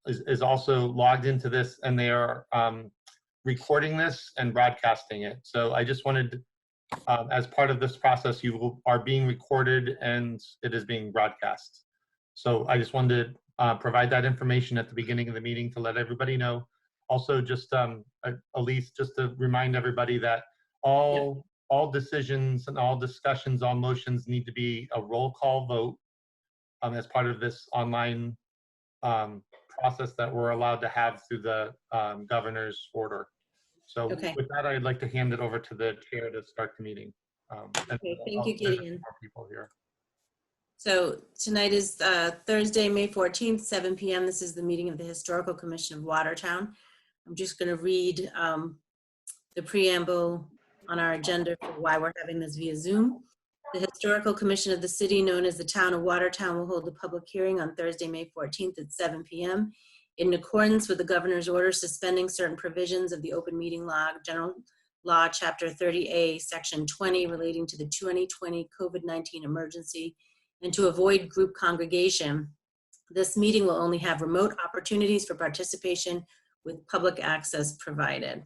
is also logged into this, and they are recording this and broadcasting it. So I just wanted, as part of this process, you are being recorded and it is being broadcast. So I just wanted to provide that information at the beginning of the meeting to let everybody know. Also, just Elise, just to remind everybody that all decisions and all discussions, all motions need to be a roll call vote as part of this online process that we're allowed to have through the governor's order. So with that, I'd like to hand it over to the chair to start the meeting. Thank you, Gideon. More people here. So tonight is Thursday, May 14th, 7 p.m. This is the meeting of the Historical Commission of Watertown. I'm just going to read the preamble on our agenda for why we're having this via Zoom. The Historical Commission of the city, known as the Town of Watertown, will hold a public hearing on Thursday, May 14th at 7 p.m. in accordance with the governor's order suspending certain provisions of the Open Meeting Law, General Law, Chapter 30A, Section 20, relating to the 2020 COVID-19 emergency, and to avoid group congregation. This meeting will only have remote opportunities for participation with public access provided.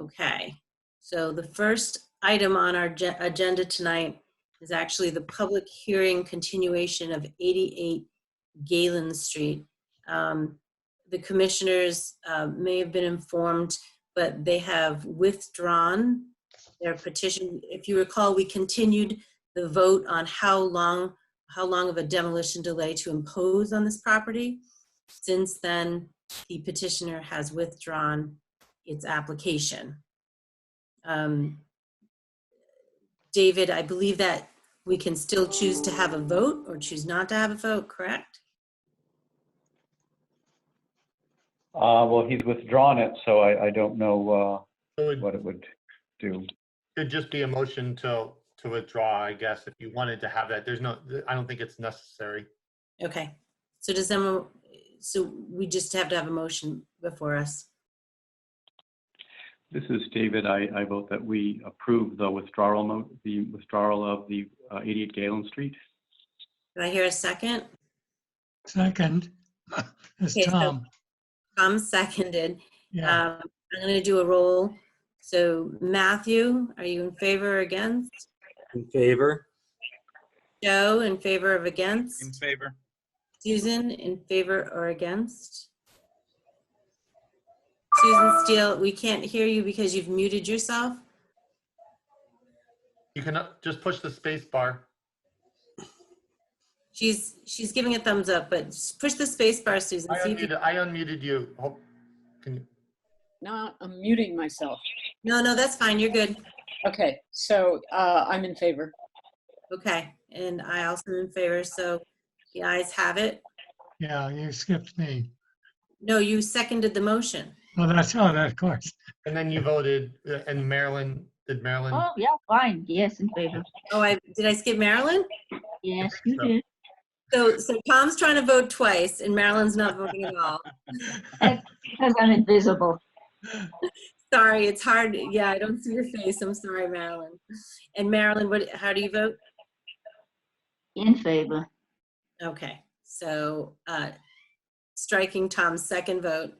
Okay, so the first item on our agenda tonight is actually the public hearing continuation of 88 Galen Street. The commissioners may have been informed, but they have withdrawn their petition. If you recall, we continued the vote on how long of a demolition delay to impose on this property. Since then, the petitioner has withdrawn its application. David, I believe that we can still choose to have a vote or choose not to have a vote, correct? Well, he's withdrawn it, so I don't know what it would do. It'd just be a motion to withdraw, I guess, if you wanted to have that. There's no, I don't think it's necessary. Okay, so so we just have to have a motion before us. This is David. I vote that we approve the withdrawal of the 88 Galen Street. Do I hear a second? Second. It's Okay, Tom. So Tom seconded. Yeah. I'm going to do a roll. So Matthew, are you in favor or against? In favor. Joe, in favor of against? In favor. Susan, in favor or against? Susan Steele, we can't hear you because you've muted yourself. You can just push the space bar. She's giving a thumbs up, but push the space bar, Susan. I unmuted you. Can you? No, I'm muting myself. No, that's fine. You're good. Okay, so I'm in favor. Okay, and I also am in favor. So the ayes have it. Yeah, you skipped me. No, you seconded the motion. Oh, that, of course. And then you voted, and Marilyn, did Marilyn? Oh, yeah, fine. Yes, in favor. Oh, did I skip Marilyn? Yes, you did. So Tom's trying to vote twice, and Marilyn's not voting at all. That's because I'm invisible. Sorry, it's hard. Yeah, I don't see your face. I'm sorry, Marilyn. And Marilyn, how do you vote? In favor. Okay, so striking Tom's second vote,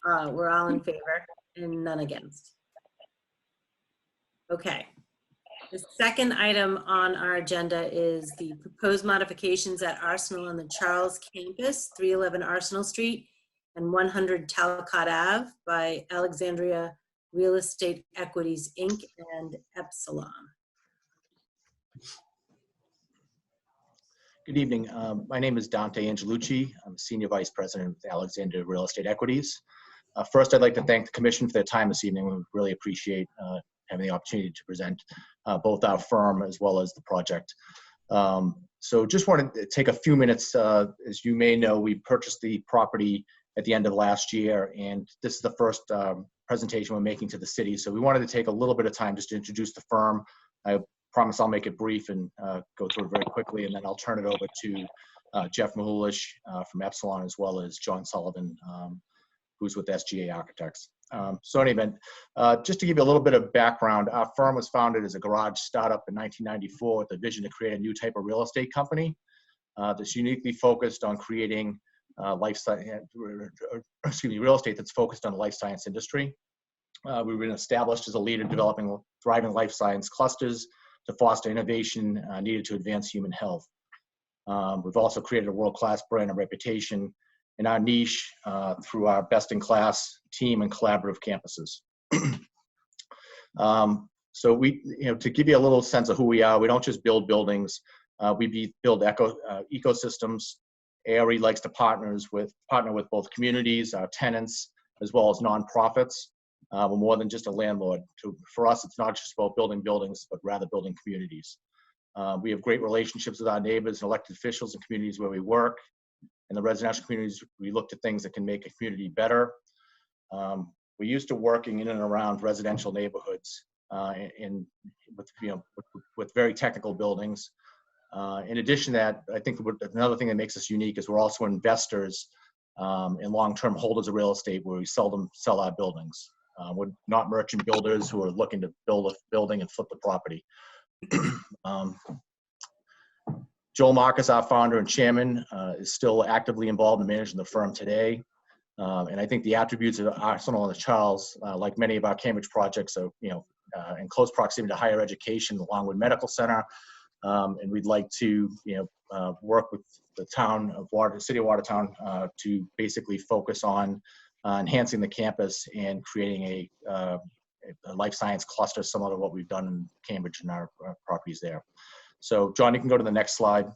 we're all in favor and none against. Okay. The second item on our agenda is the proposed modifications at Arsenal on the Charles campus, 311 Arsenal Street and 100 Talcott Ave by Alexandria Real Estate Equities, Inc. and Epsilon. Good evening. My name is Dante Angelucci. I'm Senior Vice President with Alexandria Real Estate Equities. First, I'd like to thank the Commission for their time this evening. We really appreciate having the opportunity to present both our firm as well as the project. So just wanted to take a few minutes. As you may know, we purchased the property at the end of last year, and this is the first presentation we're making to the city. So we wanted to take a little bit of time just to introduce the firm. I promise I'll make it brief and go through it very quickly, and then I'll turn it over to Jeff Mahulish from Epsilon, as well as John Sullivan, who's with SGA Architects. So in any event, just to give you a little bit of background, our firm was founded as a garage startup in 1994 with a vision to create a new type of real estate company that's uniquely focused on creating real estate that's focused on the life science industry. We've been established as a leader developing thriving life science clusters to foster innovation needed to advance human health. We've also created a world-class brand and reputation in our niche through our best-in-class team and collaborative campuses. So we, to give you a little sense of who we are, we don't just build buildings. We build ecosystems. ARE likes to partner with both communities, our tenants, as well as nonprofits. We're more than just a landlord. For us, it's not just about building buildings, but rather building communities. We have great relationships with our neighbors and elected officials in communities where we work. In the residential communities, we look to things that can make a community better. We're used to working in and around residential neighborhoods with very technical buildings. In addition to that, I think another thing that makes us unique is we're also investors and long-term holders of real estate where we seldom sell our buildings. We're not merchant builders who are looking to build a building and flip the property. Joel Marcus, our founder and chairman, is still actively involved in managing the firm today. And I think the attributes of Arsenal and Charles, like many of our Cambridge projects, are in close proximity to higher education, along with medical center. And we'd like to work with the town of City of Watertown to basically focus on enhancing the campus and creating a life science cluster similar to what we've done in Cambridge and our properties there. So John, you can go to the next slide.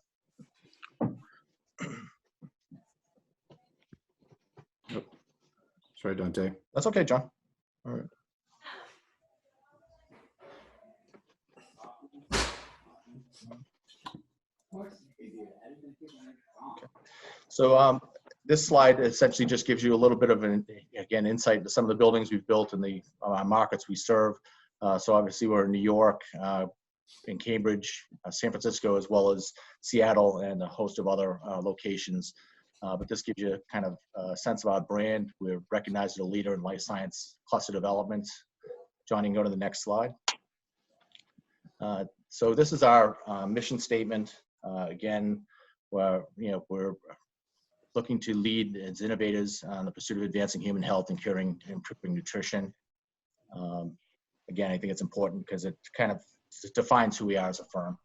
Sorry, Dante. That's okay, John. All right. Okay. So this slide essentially just gives you a little bit of an, again, insight into some of the buildings we've built and the markets we serve. So obviously we're in New York, in Cambridge, San Francisco, as well as Seattle and a host of other locations. But this gives you kind of a sense of our brand. We're recognized as a leader in life science cluster development. John, you can go to the next slide. So this is our mission statement. Again, we're looking to lead as innovators on the pursuit of advancing human health and curing and improving nutrition. Again, I think it's important because it kind of defines who we are as a firm.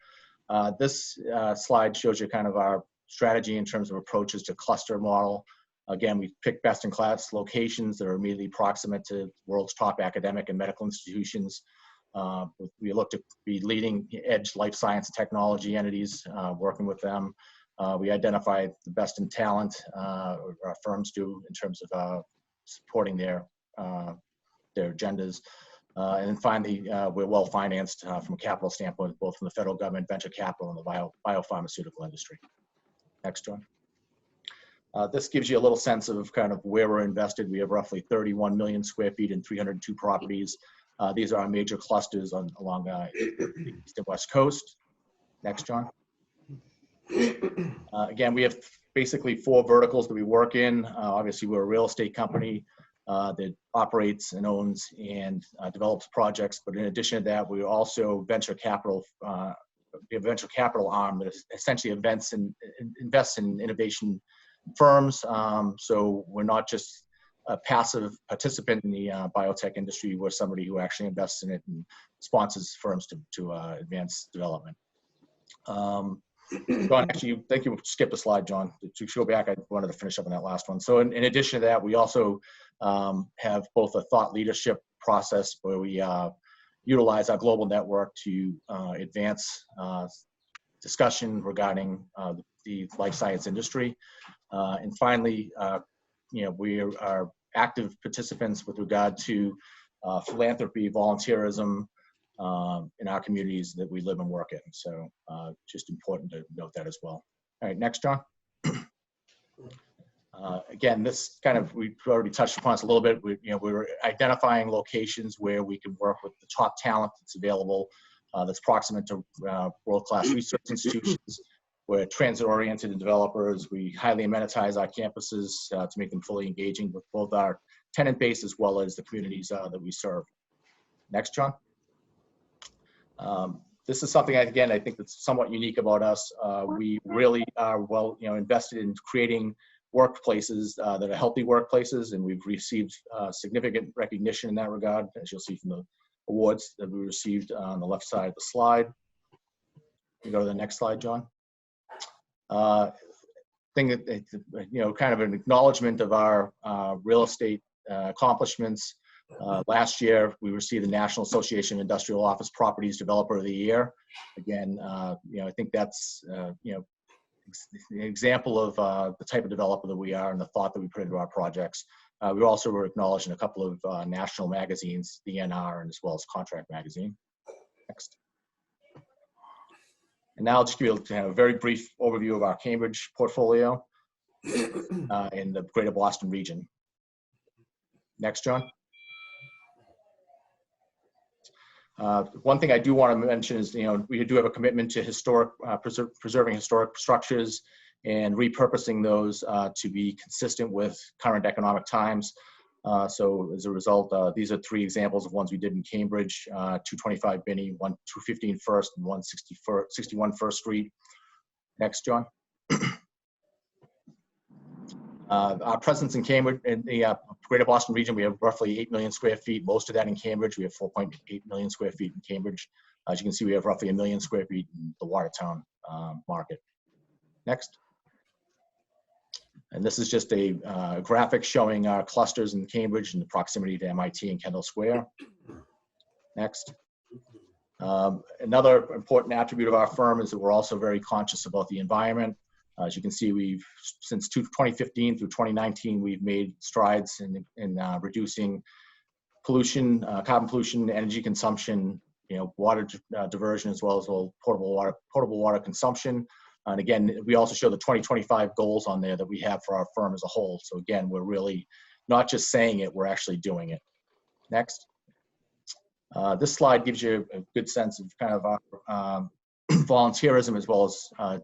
This slide shows you kind of our strategy in terms of approaches to cluster model. Again, we pick best-in-class locations that are immediately proximate to the world's top academic and medical institutions. We look to be leading edge life science and technology entities, working with them. We identify the best in talent, our firms do, in terms of supporting their agendas. And then finally, we're well financed from a capital standpoint, both from the federal government, venture capital, and the biopharmaceutical industry. Next, John. This gives you a little sense of kind of where we're invested. We have roughly 31 million square feet and 302 properties. These are our major clusters along the east and west coast. Next, John. Again, we have basically 4 verticals that we work in. Obviously, we're a real estate company that operates and owns and develops projects. But in addition to that, we also venture capital. We have a venture capital arm that essentially invests in innovation firms. So we're not just a passive participant in the biotech industry. We're somebody who actually invests in it and sponsors firms to advance development. John, actually, thank you. Skip a slide, John. To go back, I wanted to finish up on that last one. So in addition to that, we also have both a thought leadership process where we utilize our global network to advance discussion regarding the life science industry. And finally, we are active participants with regard to philanthropy, volunteerism in our communities that we live and work in. So just important to note that as well. All right, next, John. Again, this kind of, we've already touched upon this a little bit. We're identifying locations where we can work with the top talent that's available, that's proximate to world-class research institutions. We're transit-oriented and developers. We highly amenitize our campuses to make them fully engaging with both our tenant base as well as the communities that we serve. Next, John. This is something, again, I think that's somewhat unique about us. We really are well invested in creating workplaces that are healthy workplaces, and we've received significant recognition in that regard, as you'll see from the awards that we received on the left side of the slide. You go to the next slide, John. Thing that, you know, kind of an acknowledgement of our real estate accomplishments. Last year, we received the National Association of Industrial Office Properties Developer of the Year. Again, you know, I think that's, you know, an example of the type of developer that we are and the thought that we put into our projects. We also were acknowledged in a couple of national magazines, the NR, and as well as Contract Magazine. Next. And now I'll just be able to have a very brief overview of our Cambridge portfolio in the Greater Boston region. Next, John. One thing I do want to mention is, you know, we do have a commitment to historic, preserving historic structures and repurposing those to be consistent with current economic times. So as a result, these are 3 examples of ones we did in Cambridge, 225 Binney, 215 First, and 161 First Street. Next, John. Our presence in Cambridge, in the Greater Boston region, we have roughly 8 million square feet. Most of that in Cambridge. We have 4.8 million square feet in Cambridge. As you can see, we have roughly 1 million square feet in the Watertown market. Next. And this is just a graphic showing our clusters in Cambridge and the proximity to MIT and Kendall Square. Next. Another important attribute of our firm is that we're also very conscious about the environment. As you can see, we've, since 2015 through 2019, we've made strides in reducing pollution, carbon pollution, energy consumption, you know, water diversion, as well as potable water consumption. And again, we also show the 2025 goals on there that we have for our firm as a whole. So again, we're really not just saying it, we're actually doing it. Next. This slide gives you a good sense of kind of our volunteerism as well as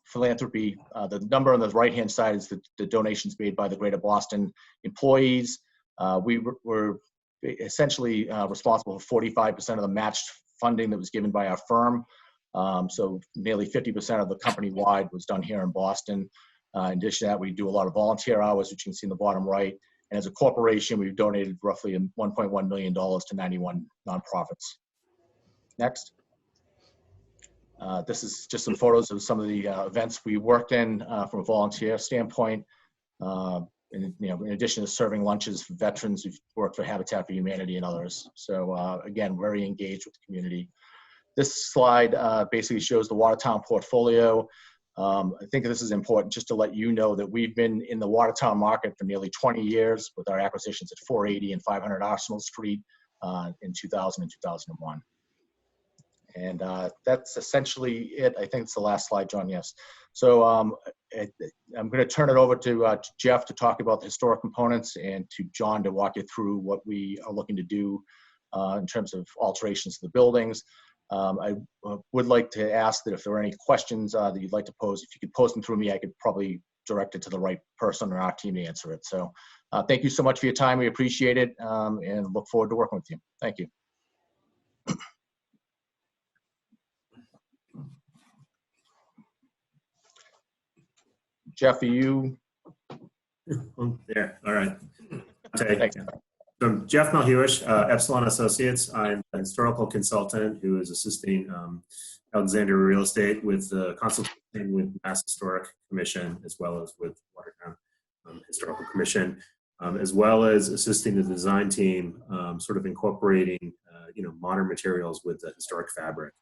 philanthropy. The number on the right-hand side is the donations made by the Greater Boston employees. We were essentially responsible for 45% of the matched funding that was given by our firm. So nearly 50% of the company-wide was done here in Boston. In addition to that, we do a lot of volunteer hours, which you can see in the bottom right. And as a corporation, we've donated roughly $1.1 million to 91 nonprofits. Next. This is just some photos of some of the events we worked in from a volunteer standpoint. And, you know, in addition to serving lunches for veterans, we've worked for Habitat for Humanity and others. So again, very engaged with the community. This slide basically shows the Watertown portfolio. I think this is important just to let you know that we've been in the Watertown market for nearly 20 years with our acquisitions at 480 and 500 Arsenal Street in 2000 and 2001. And that's essentially it. I think it's the last slide, John, yes. So I'm going to turn it over to Jeff to talk about the historic components and to John to walk you through what we are looking to do in terms of alterations to the buildings. I would like to ask that if there are any questions that you'd like to pose, if you could post them through me, I could probably direct it to the right person on our team to answer it. So thank you so much for your time. We appreciate it and look forward to working with you. Thank you. Jeff, are you? There, all right. Okay. Thanks. So I'm Jeff Malhewish, Epsilon Associates. I'm a historical consultant who is assisting Alexandria Real Estate with the consultation with Mass Historic Commission, as well as with Watertown Historical Commission, as well as assisting the design team, sort of incorporating, modern materials with the historic fabric.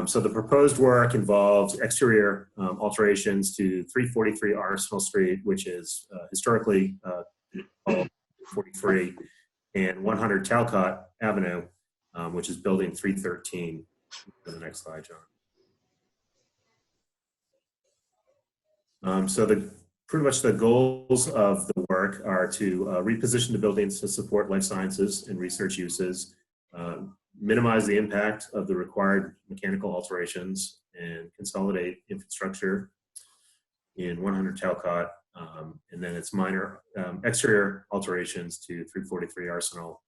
So the proposed work involves exterior alterations to 343 Arsenal Street, which is historically called 43, and 100 Talcott Avenue, which is building 313. For the next slide, John. So pretty much the goals of the work are to reposition the buildings to support life sciences and research uses, minimize the impact of the required mechanical alterations, and consolidate infrastructure in 100 Talcott, and then its minor exterior alterations to 343 Arsenal.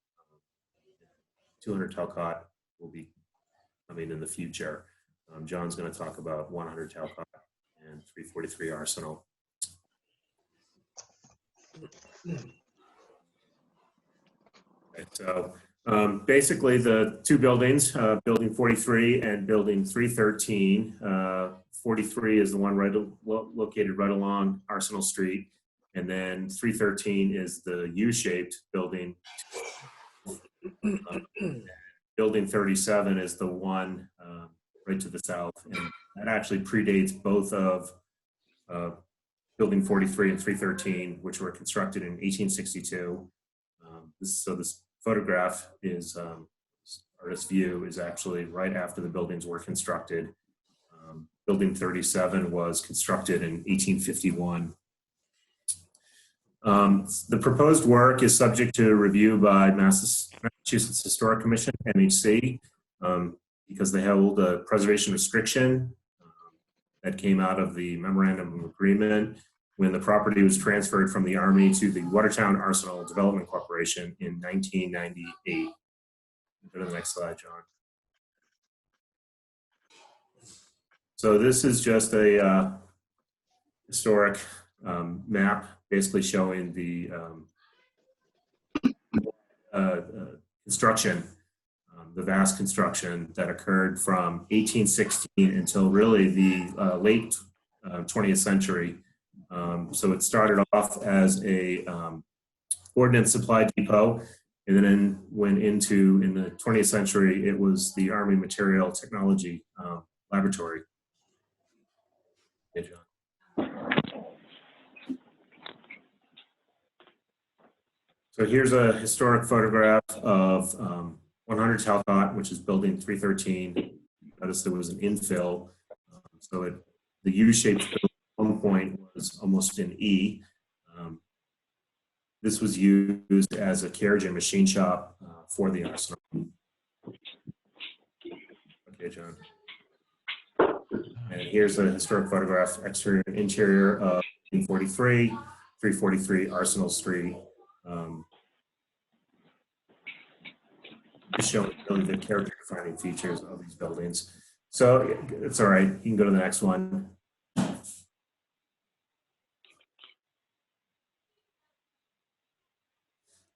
200 Talcott will be coming in the future. John's going to talk about 100 Talcott and 343 Arsenal. Okay, so basically the two buildings, building 43 and building 313. 43 is the one located right along Arsenal Street. And then 313 is the U-shaped building. Building 37 is the one right to the south. And that actually predates both of building 43 and 313, which were constructed in 1862. So this photograph is, or this view is actually right after the buildings were constructed. Building 37 was constructed in 1851. The proposed work is subject to review by Massachusetts Historic Commission, MHC, because they hold a preservation restriction that came out of the memorandum of agreement when the property was transferred from the Army to the Watertown Arsenal Development Corporation in 1998. Go to the next slide, John. So this is just a historic map, basically showing the construction, the vast construction that occurred from 1816 until really the late 20th century. So it started off as a ordnance supply depot, and then went into, in the 20th century, it was the Army Material Technology Laboratory. Okay, John. So here's a historic photograph of 100 Talcott, which is building 313. Notice there was an infill. So the U-shaped building at one point was almost an E. This was used as a carriage and machine shop for the arsenal. Okay, John. And here's a historic photograph, exterior and interior of 43, 343 Arsenal Street. Just showing really the character defining features of these buildings. So it's all right, you can go to the next one.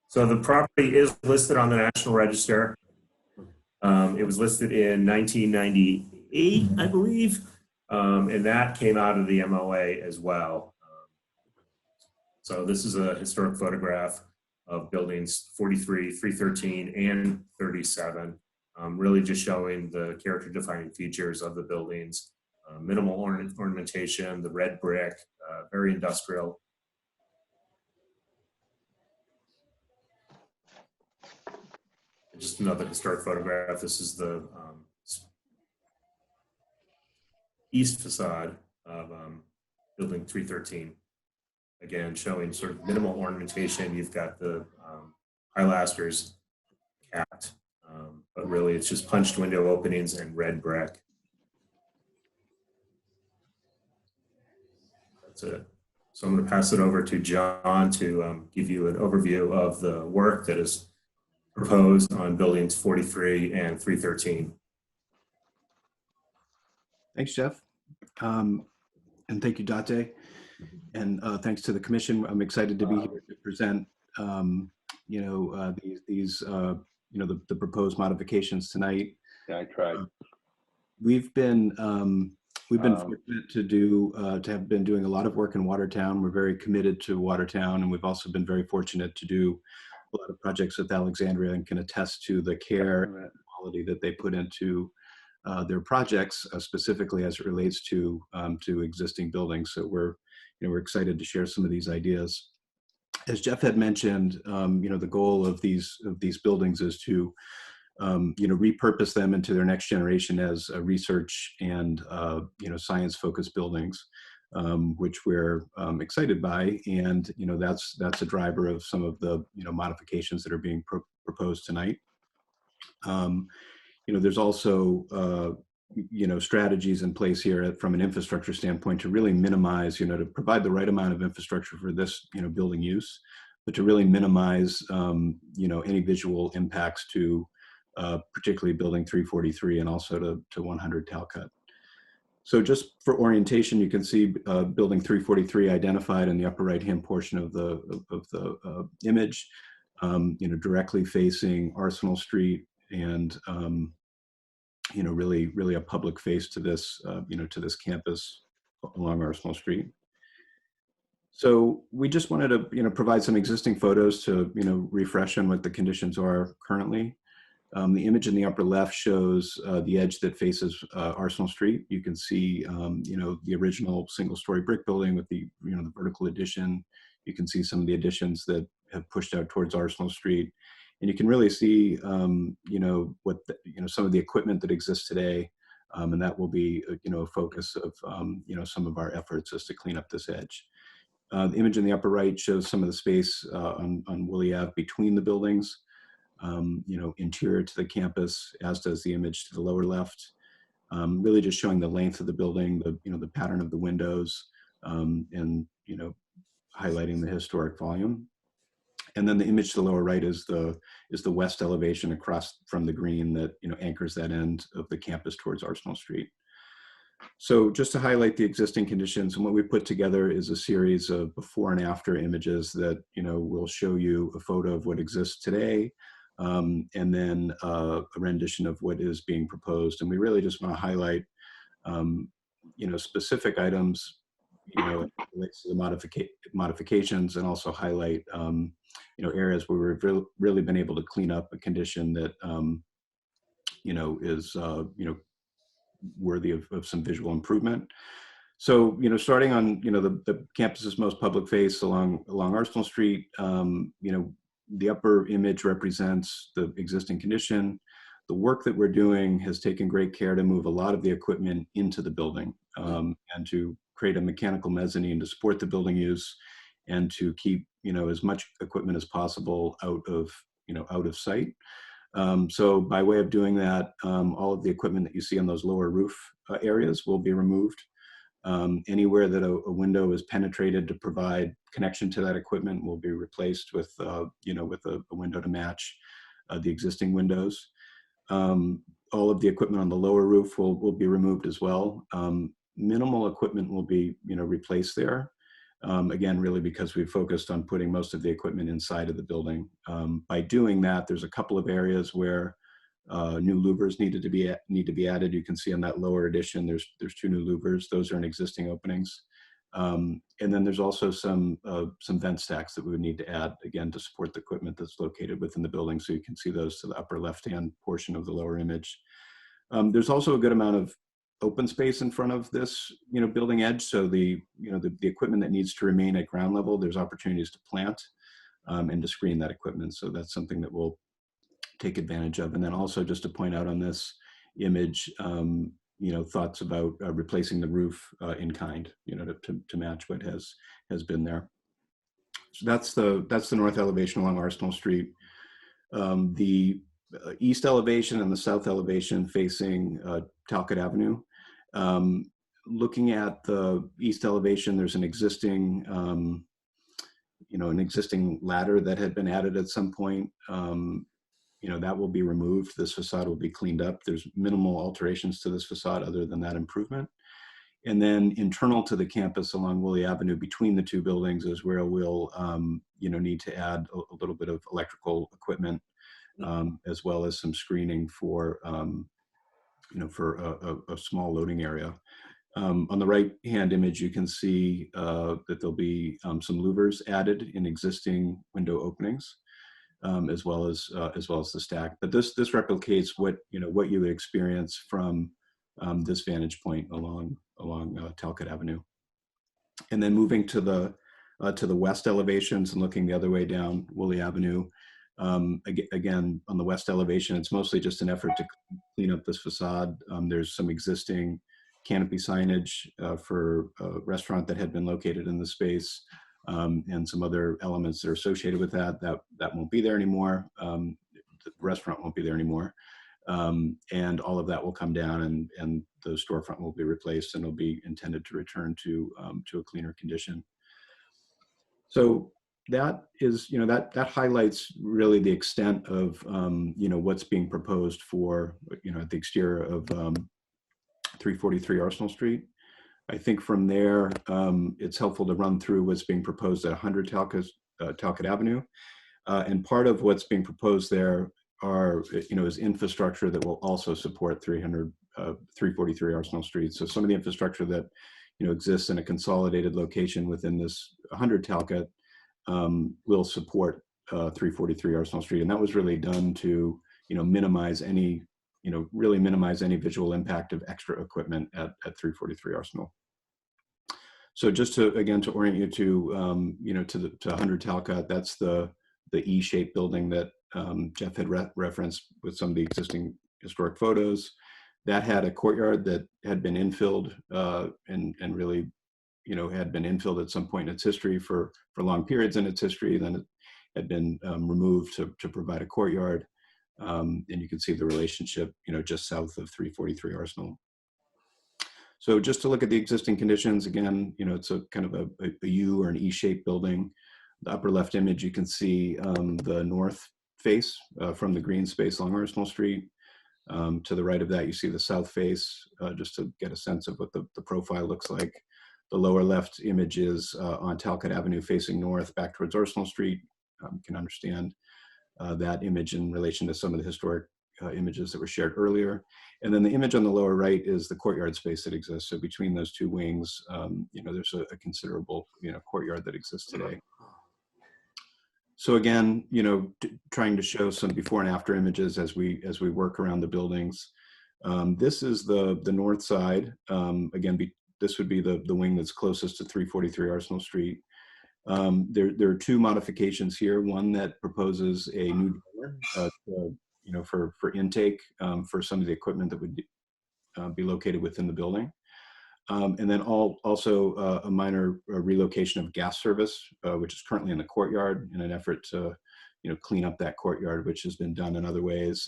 So the property is listed on the National Register. It was listed in 1998, I believe, and that came out of the MOA as well. So this is a historic photograph of buildings 43, 313, and 37, really just showing the character defining features of the buildings. Minimal ornamentation, the red brick, very industrial. Just another historic photograph. This is the east facade of building 313. Again, showing sort of minimal ornamentation. You've got the pilasters capped, but really it's just punched window openings and red brick. That's it. So I'm going to pass it over to John to give you an overview of the work that is proposed on buildings 43 and 313. Thanks, Jeff. And thank you, Date. And thanks to the commission. I'm excited to be here to present, the proposed modifications tonight. Yeah, I tried. We've been fortunate to have been doing a lot of work in Watertown. We're very committed to Watertown, and we've also been very fortunate to do a lot of projects with Alexandria, and can attest to the care and quality that they put into their projects, specifically as it relates to existing buildings. So we're excited to share some of these ideas. As Jeff had mentioned, the goal of these buildings is to repurpose them into their next generation as research and science-focused buildings, which we're excited by, and that's a driver of some of the modifications that are being proposed tonight. There's also strategies in place here from an infrastructure standpoint to really minimize, to provide the right amount of infrastructure for this building use, but to really minimize any visual impacts to particularly building 343 and also to 100 Talcott. So just for orientation, you can see building 343 identified in the upper right-hand portion of the image, directly facing Arsenal Street, and really a public face to this, to this campus along Arsenal Street. So we just wanted to, provide some existing photos to, refresh on what the conditions are currently. The image in the upper left shows the edge that faces Arsenal Street. You can see, the original single-story brick building with the, the vertical addition. You can see some of the additions that have pushed out towards Arsenal Street, and you can really see, what some of the equipment that exists today, and that will be, a focus of, some of our efforts is to clean up this edge. The image in the upper right shows some of the space on Woolly Ave between the buildings. Interior to the campus, as does the image to the lower left. Really just showing the length of the building, the pattern of the windows, and highlighting the historic volume. And then the image to the lower right is the west elevation across from the green that anchors that end of the campus towards Arsenal Street. So just to highlight the existing conditions, and what we put together is a series of before and after images that will show you a photo of what exists today, and then a rendition of what is being proposed. And we really just want to highlight, specific items, relates to the modifications, and also highlight, areas where we've really been able to clean up a condition that, is, worthy of some visual improvement. So, starting on, the campus's most public face along Arsenal Street, the upper image represents the existing condition. The work that we're doing has taken great care to move a lot of the equipment into the building, and to create a mechanical mezzanine to support the building use, and to keep, as much equipment as possible out of sight. So by way of doing that, all of the equipment that you see on those lower roof areas will be removed. Anywhere that a window is penetrated to provide connection to that equipment will be replaced with, with a window to match the existing windows. All of the equipment on the lower roof will be removed as well. Minimal equipment will be, replaced there. Again, really because we've focused on putting most of the equipment inside of the building. By doing that, there's a couple of areas where new louvers need to be added. You can see on that lower addition, there's 2 new louvers. Those are in existing openings. And then there's also some vent stacks that we would need to add, again, to support the equipment that's located within the building. So you can see those to the upper left-hand portion of the lower image. There's also a good amount of open space in front of this, building edge. So the equipment that needs to remain at ground level, there's opportunities to plant and to screen that equipment. So that's something that we'll take advantage of. And then also just to point out on this image, thoughts about replacing the roof in kind, to match what has been there. So that's the north elevation along Arsenal Street. The east elevation and the south elevation facing Talcott Avenue. Looking at the east elevation, there's an existing, an existing ladder that had been added at some point. That will be removed. This facade will be cleaned up. There's minimal alterations to this facade other than that improvement. And then internal to the campus along Woolly Avenue between the 2 buildings is where we'll, need to add a little bit of electrical equipment, as well as some screening for, for a small loading area. On the right-hand image, you can see that there'll be some louvers added in existing window openings, as well as the stack. But this replicates what you would experience from this vantage point along Talcott Avenue. And then moving to the west elevations and looking the other way down Woolly Avenue. Again, on the west elevation, it's mostly just an effort to clean up this facade. There's some existing canopy signage for a restaurant that had been located in the space, and some other elements that are associated with that won't be there anymore. The restaurant won't be there anymore. And all of that will come down, and the storefront will be replaced, and it'll be intended to return to a cleaner condition. So that is, that highlights really the extent of, what's being proposed for, at the exterior 343 Arsenal Street. I think from there, it's helpful to run through what's being proposed at 100 Talcott Avenue. And part of what's being proposed there are, is infrastructure that will also support 343 Arsenal Street. So some of the infrastructure that, exists in a consolidated location within this 100 Talcott will support 343 Arsenal Street. And that was really done to, minimize any, really minimize any visual impact of extra equipment at 343 Arsenal. So just to, again, to orient you to, to 100 Talcott, that's the E-shaped building that Jeff had referenced with some of the existing historic photos. That had a courtyard that had been infilled and really, had been infilled at some point in its history for long periods in its history. Then it had been removed to provide a courtyard. And you can see the relationship, just south of 343 Arsenal. So just to look at the existing conditions, again, it's a kind of a U or an E-shaped building. The upper left image, you can see the north face from the green space along Arsenal Street. To the right of that, you see the south face, just to get a sense of what the profile looks like. The lower left image is on Talcott Avenue facing north back towards Arsenal Street. You can understand that image in relation to some of the historic images that were shared earlier. And then the image on the lower right is the courtyard space that exists. So between those two wings, there's a considerable, courtyard that exists today. So again, trying to show some before and after images as we work around the buildings. This is the north side. Again, this would be the wing that's closest to 343 Arsenal Street. There are two modifications here. One that proposes a new door, for intake for some of the equipment that would be located within the building. And then also a minor relocation of gas service, which is currently in the courtyard in an effort to, clean up that courtyard, which has been done in other ways,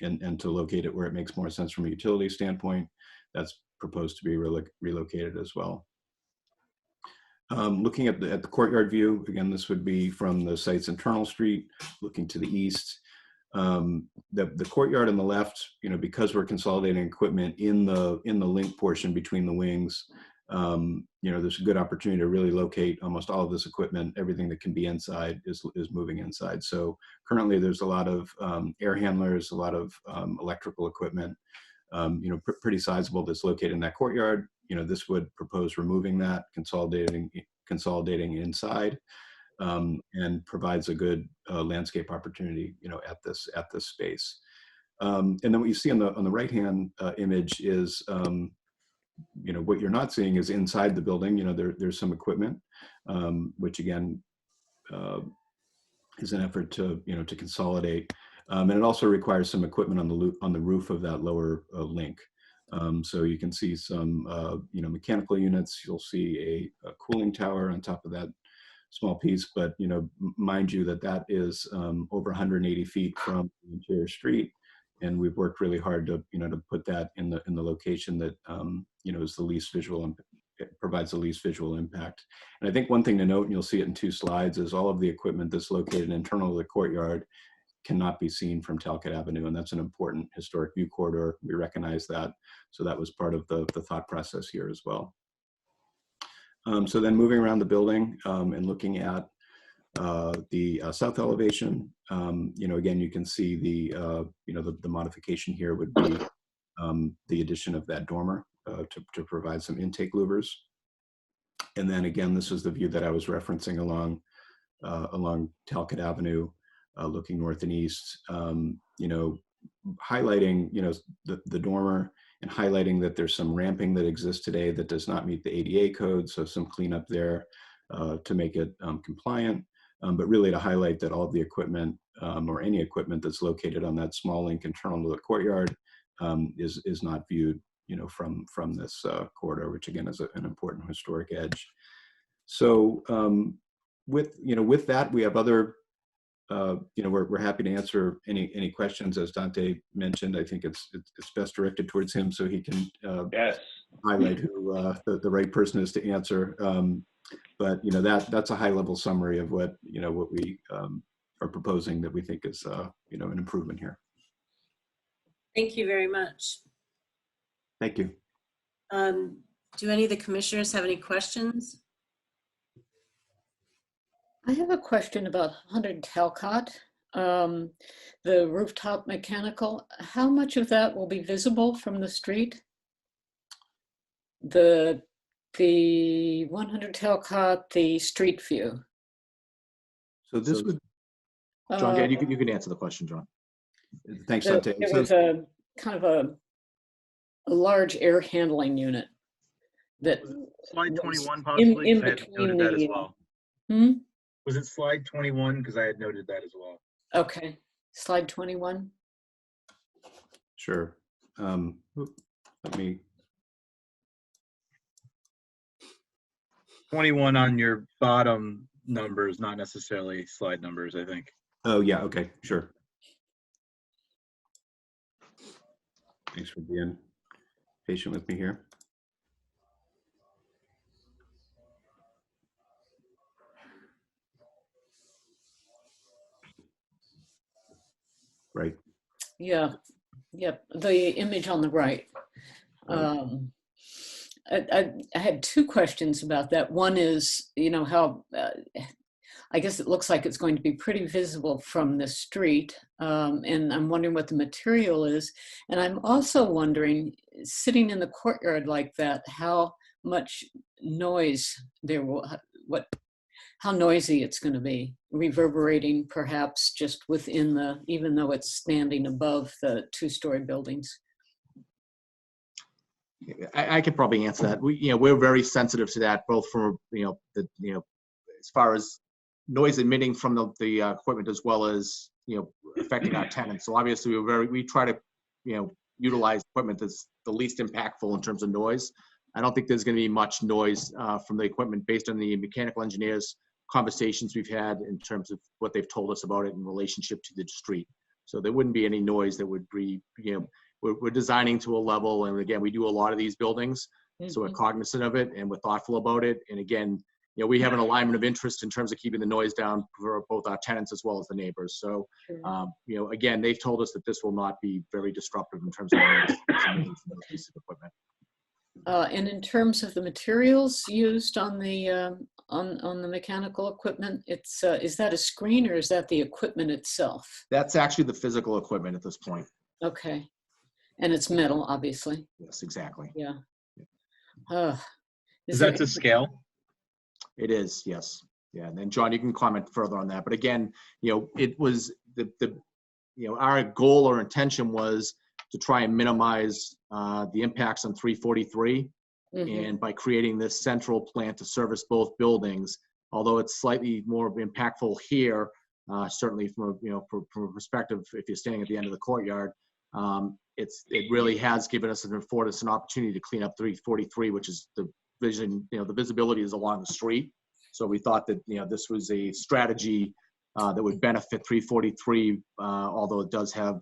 and to locate it where it makes more sense from a utility standpoint. That's proposed to be relocated as well. Looking at the courtyard view, again, this would be from the site's internal street, looking to the east. The courtyard on the left, because we're consolidating equipment in the link portion between the wings, there's a good opportunity to really locate almost all of this equipment. Everything that can be inside is moving inside. So currently there's a lot of air handlers, a lot of electrical equipment, pretty sizable that's located in that courtyard. This would propose removing that, consolidating inside. And provides a good landscape opportunity, at this space. And then what you see on the right-hand image is, what you're not seeing is inside the building. There's some equipment, which again is an effort to to consolidate, and it also requires some equipment on the roof of that lower link. So you can see some mechanical units. You'll see a cooling tower on top of that small piece, but mind you that is over 180 feet from the interior street, and we've worked really hard to to put that in the location that is the least visual and provides the least visual impact. And I think one thing to note, and you'll see it in two slides, is all of the equipment that's located internal to the courtyard cannot be seen from Talcott Avenue, and that's an important historic view corridor. We recognize that, so that was part of the thought process here as well. So then moving around the building and looking at the south elevation, again, you can see the modification here would be the addition of that dormer to provide some intake louvers. And then again, this is the view that I was referencing along Talcott Avenue, looking north and east, highlighting the dormer, and highlighting that there's some ramping that exists today that does not meet the ADA code, so some cleanup there to make it compliant, but really to highlight that all of the equipment or any equipment that's located on that small link internal to the courtyard is not viewed from this corridor, which again is an important historic edge. So with that, we have other we're happy to answer any questions. As Dante mentioned, I think it's best directed towards him so he can highlight who the right person is to answer. But that's a high level summary of what what we are proposing that we think is an improvement here. Thank you very much. Thank you. Do any of the commissioners have any questions? I have a question about 100 Talcott, the rooftop mechanical. How much of that will be visible from the street? The 100 Talcott, the street view. So this would, John, yeah, Uh, you can answer the question, John. thanks, There Dante. there So was a kind of a large air handling unit that Slide was 21 possibly, in 'cause I had between noted that as the, well. hmm? Was it slide 21? Because I had noted that as well. Okay, slide 21. sure. Let me, 21 on your bottom numbers, not necessarily slide numbers, I think. oh yeah, okay, sure. Thanks for being patient with me here. Right. Yeah, yep, the image on the right. Um, I had two questions about that. One is, you know, how, I guess it looks like it's going to be pretty visible from the street. And I'm wondering what the material is. And I'm also wondering, sitting in the courtyard like that, how much noise there will, how noisy it's going to be, reverberating perhaps just within the, even though it's standing above the two-story buildings. I could probably answer that. We're very sensitive to that, both from, as far as noise emitting from the equipment as well as, affecting our tenants. So obviously we try to, utilize equipment that's the least impactful in terms of noise. I don't think there's going to be much noise from the equipment based on the mechanical engineers' conversations we've had in terms of what they've told us about it in relationship to the street. So there wouldn't be any noise that would be, we're designing to a level, and again, we do a lot of these buildings, so we're cognizant of it and we're thoughtful about it. And again, we have an alignment of interest in terms of keeping the noise down for both our tenants as well as the neighbors. So, again, they've told us that this will not be very disruptive in terms of noise from those pieces of equipment. And in terms of the materials used on the mechanical equipment, it's is that a screen or is that the equipment itself? That's actually the physical equipment at this point. Okay, and it's metal, obviously. Yes, exactly. Yeah. Is that to scale? It is, yes. Yeah, and then John, you can comment further on that. But again, it was our goal or intention was to try and minimize the impacts on 343. And by creating this central plant to service both buildings, although it's slightly more impactful here, certainly from a perspective, if you're standing at the end of the courtyard, it really has given us an opportunity to clean up 343, which is the vision, the visibility is along the street. So we thought that, this was a strategy that would benefit 343, although it does have,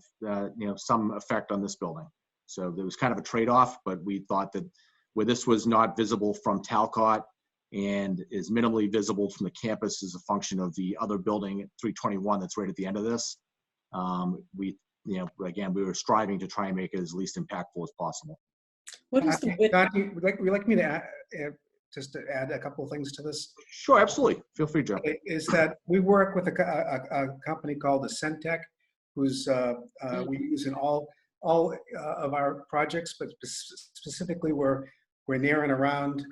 some effect on this building. So there was kind of a trade-off, but we thought that where this was not visible from Talcott and is minimally visible from the campus as a function of the other building at 321 that's right at the end of this, again, we were striving to try and make it as least impactful as possible. What is the width? Dante, would you like me to add, just to add a couple of things to this? Sure, absolutely. Feel free, Joe. Is that we work with a company called Ascentec, who's we use in all of our projects, but specifically we're near and around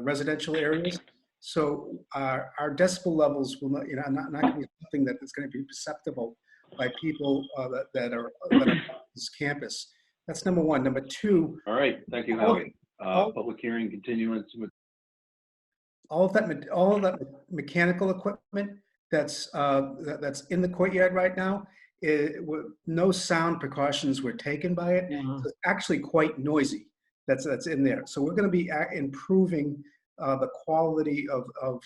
residential areas. So our decibel levels will not going to be something that is going to be perceptible by people that are on this campus. That's number one. Number two. All right, thank you, Howie. Public hearing continuance with All of that mechanical equipment that's in the courtyard right now, no sound precautions were taken by it. So it's actually quite noisy. That's in there. So we're going to be improving the quality of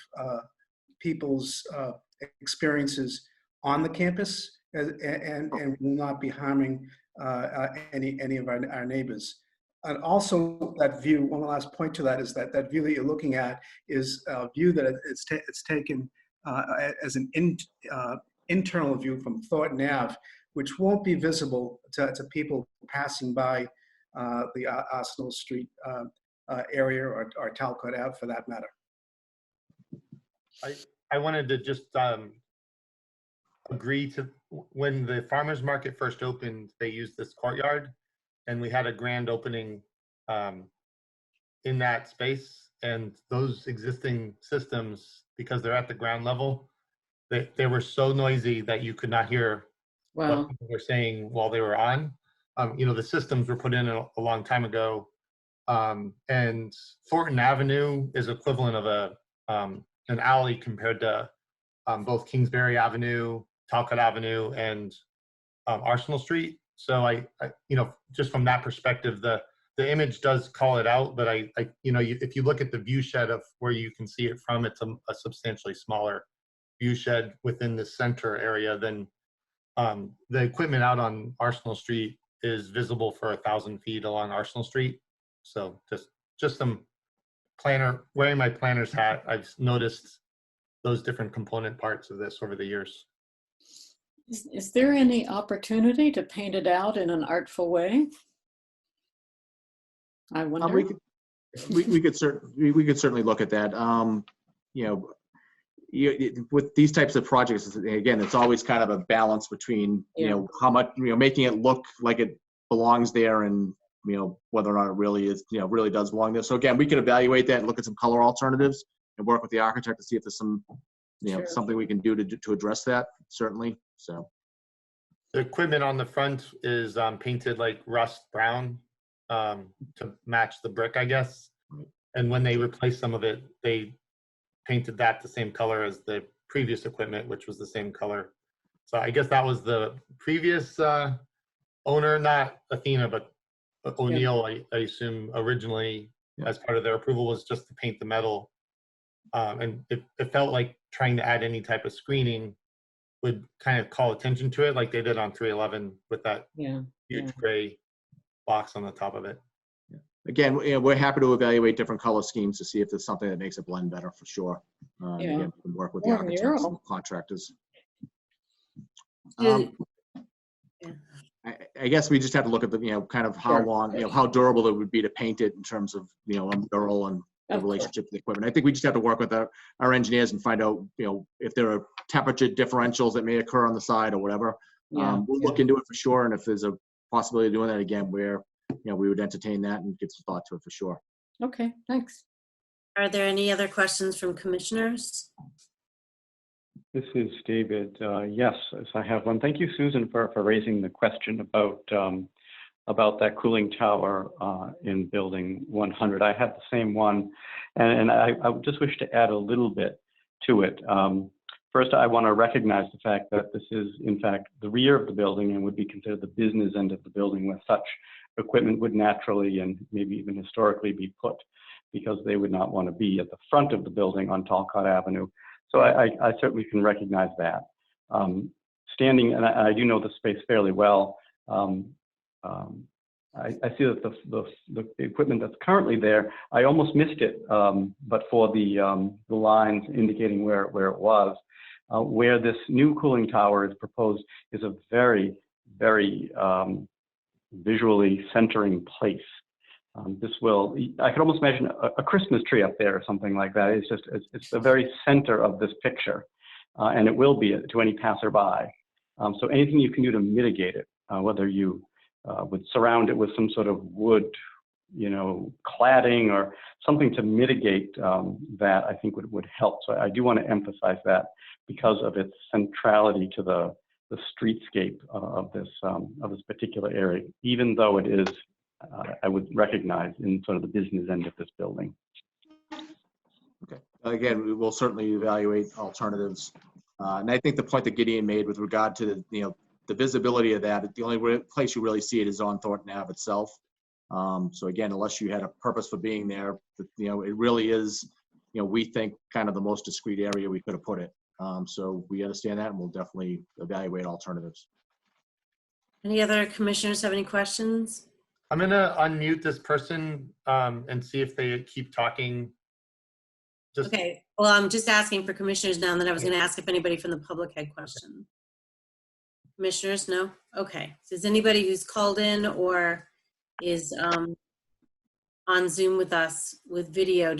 people's experiences on the campus, and will not be harming any of our neighbors. And also that view, one last point to that is that view that you're looking at is a view that it's taken as an internal view from Thornton Ave, which won't be visible to people passing by the Arsenal Street area or Talcott Ave for that matter. I wanted to just agree to, when the farmers market first opened, they used this courtyard, and we had a grand opening in that space. And those existing systems, because they're at the ground level, they were so noisy that you could not hear Wow. what people were saying while they were on. You know, the systems were put in a long time ago, and Thornton Avenue is equivalent of an alley compared to both Kingsbury Avenue, Talcott Avenue, and Arsenal Street. So I, you know, just from that perspective, the image does call it out, but you know, if you look at the view shed of where you can see it from, it's a substantially smaller view shed within the center area than the equipment out on Arsenal Street is visible for 1,000 feet along Arsenal Street. So just some wearing my planner's hat, I've noticed those different component parts of this over the years. Is there any opportunity to paint it out in an artful way? I wonder. We could certainly look at that. You know, with these types of projects, again, it's always kind of a balance between, you know, how much, you know, making it look like it belongs there, and, you know, whether or not it really is, you know, really does belong there. So again, we can evaluate that and look at some color alternatives and work with the architect to see if there's some, you know, something we can do to address that, certainly. So the equipment on the front is painted like rust brown to match the brick, I guess. And when they replaced some of it, they painted that the same color as the previous equipment, which was the same color. So I guess that was the previous owner, not Athena, but O'Neill, I assume originally, as part of their approval, was just to paint the metal. And it felt like trying to add any type of screening would kind of call attention to it, like they did on 311 with that huge gray box on the top of it. again, you know, we're happy to evaluate different color schemes to see if there's something that makes it blend better, for sure. Again, we can work with the architects and contractors. I guess we just have to look at the, you know, kind of how long, you know, how durable it would be to paint it in terms of, you know, mural and the relationship to the equipment. I think we just have to work with our engineers and find out, you know, if there are temperature differentials that may occur on the side or whatever. We'll look into it for sure. And if there's a possibility of doing that again, where, you know, we would entertain that and give some thought to it for sure. Okay, thanks. Are there any other questions from commissioners? This is David. Yes, I have one. Thank you, Susan, for raising the question about that cooling tower in building 100. I had the same one, and I just wish to add a little bit to it. First, I want to recognize the fact that this is, in fact, the rear of the building and would be considered the business end of the building, where such equipment would naturally and maybe even historically be put, because they would not want to be at the front of the building on Talcott Avenue. So I certainly can recognize that. Standing, and I do know the space fairly well, I see that the equipment that's currently there, I almost missed it, but for the lines indicating where it was. Where this new cooling tower is proposed is a very, very visually centering place. This will, I could almost imagine a Christmas tree up there or something like that. It's just, it's the very center of this picture, and it will be to any passerby. So anything you can do to mitigate it, whether you would surround it with some sort of wood, you know, cladding or something to mitigate that, I think would help. So I do want to emphasize that because of its centrality to the streetscape of this particular area, even though it is, I would recognize, in sort of the business end of this building. Okay. Again, we will certainly evaluate alternatives. And I think the point that Gideon made with regard to the, you know, the visibility of that, the only place you really see it is on Thornton Ave itself. So again, unless you had a purpose for being there, you know, it really is, you know, we think kind of the most discreet area we could have put it. So we understand that, and we'll definitely evaluate alternatives. Any other commissioners have any questions? I'm gonna unmute this person and see if they keep talking. Okay, well, I'm just asking for commissioners now, and then I was gonna ask if anybody from the public had questions. Commissioners, no? Okay, so is anybody who's called in or is on Zoom with us with video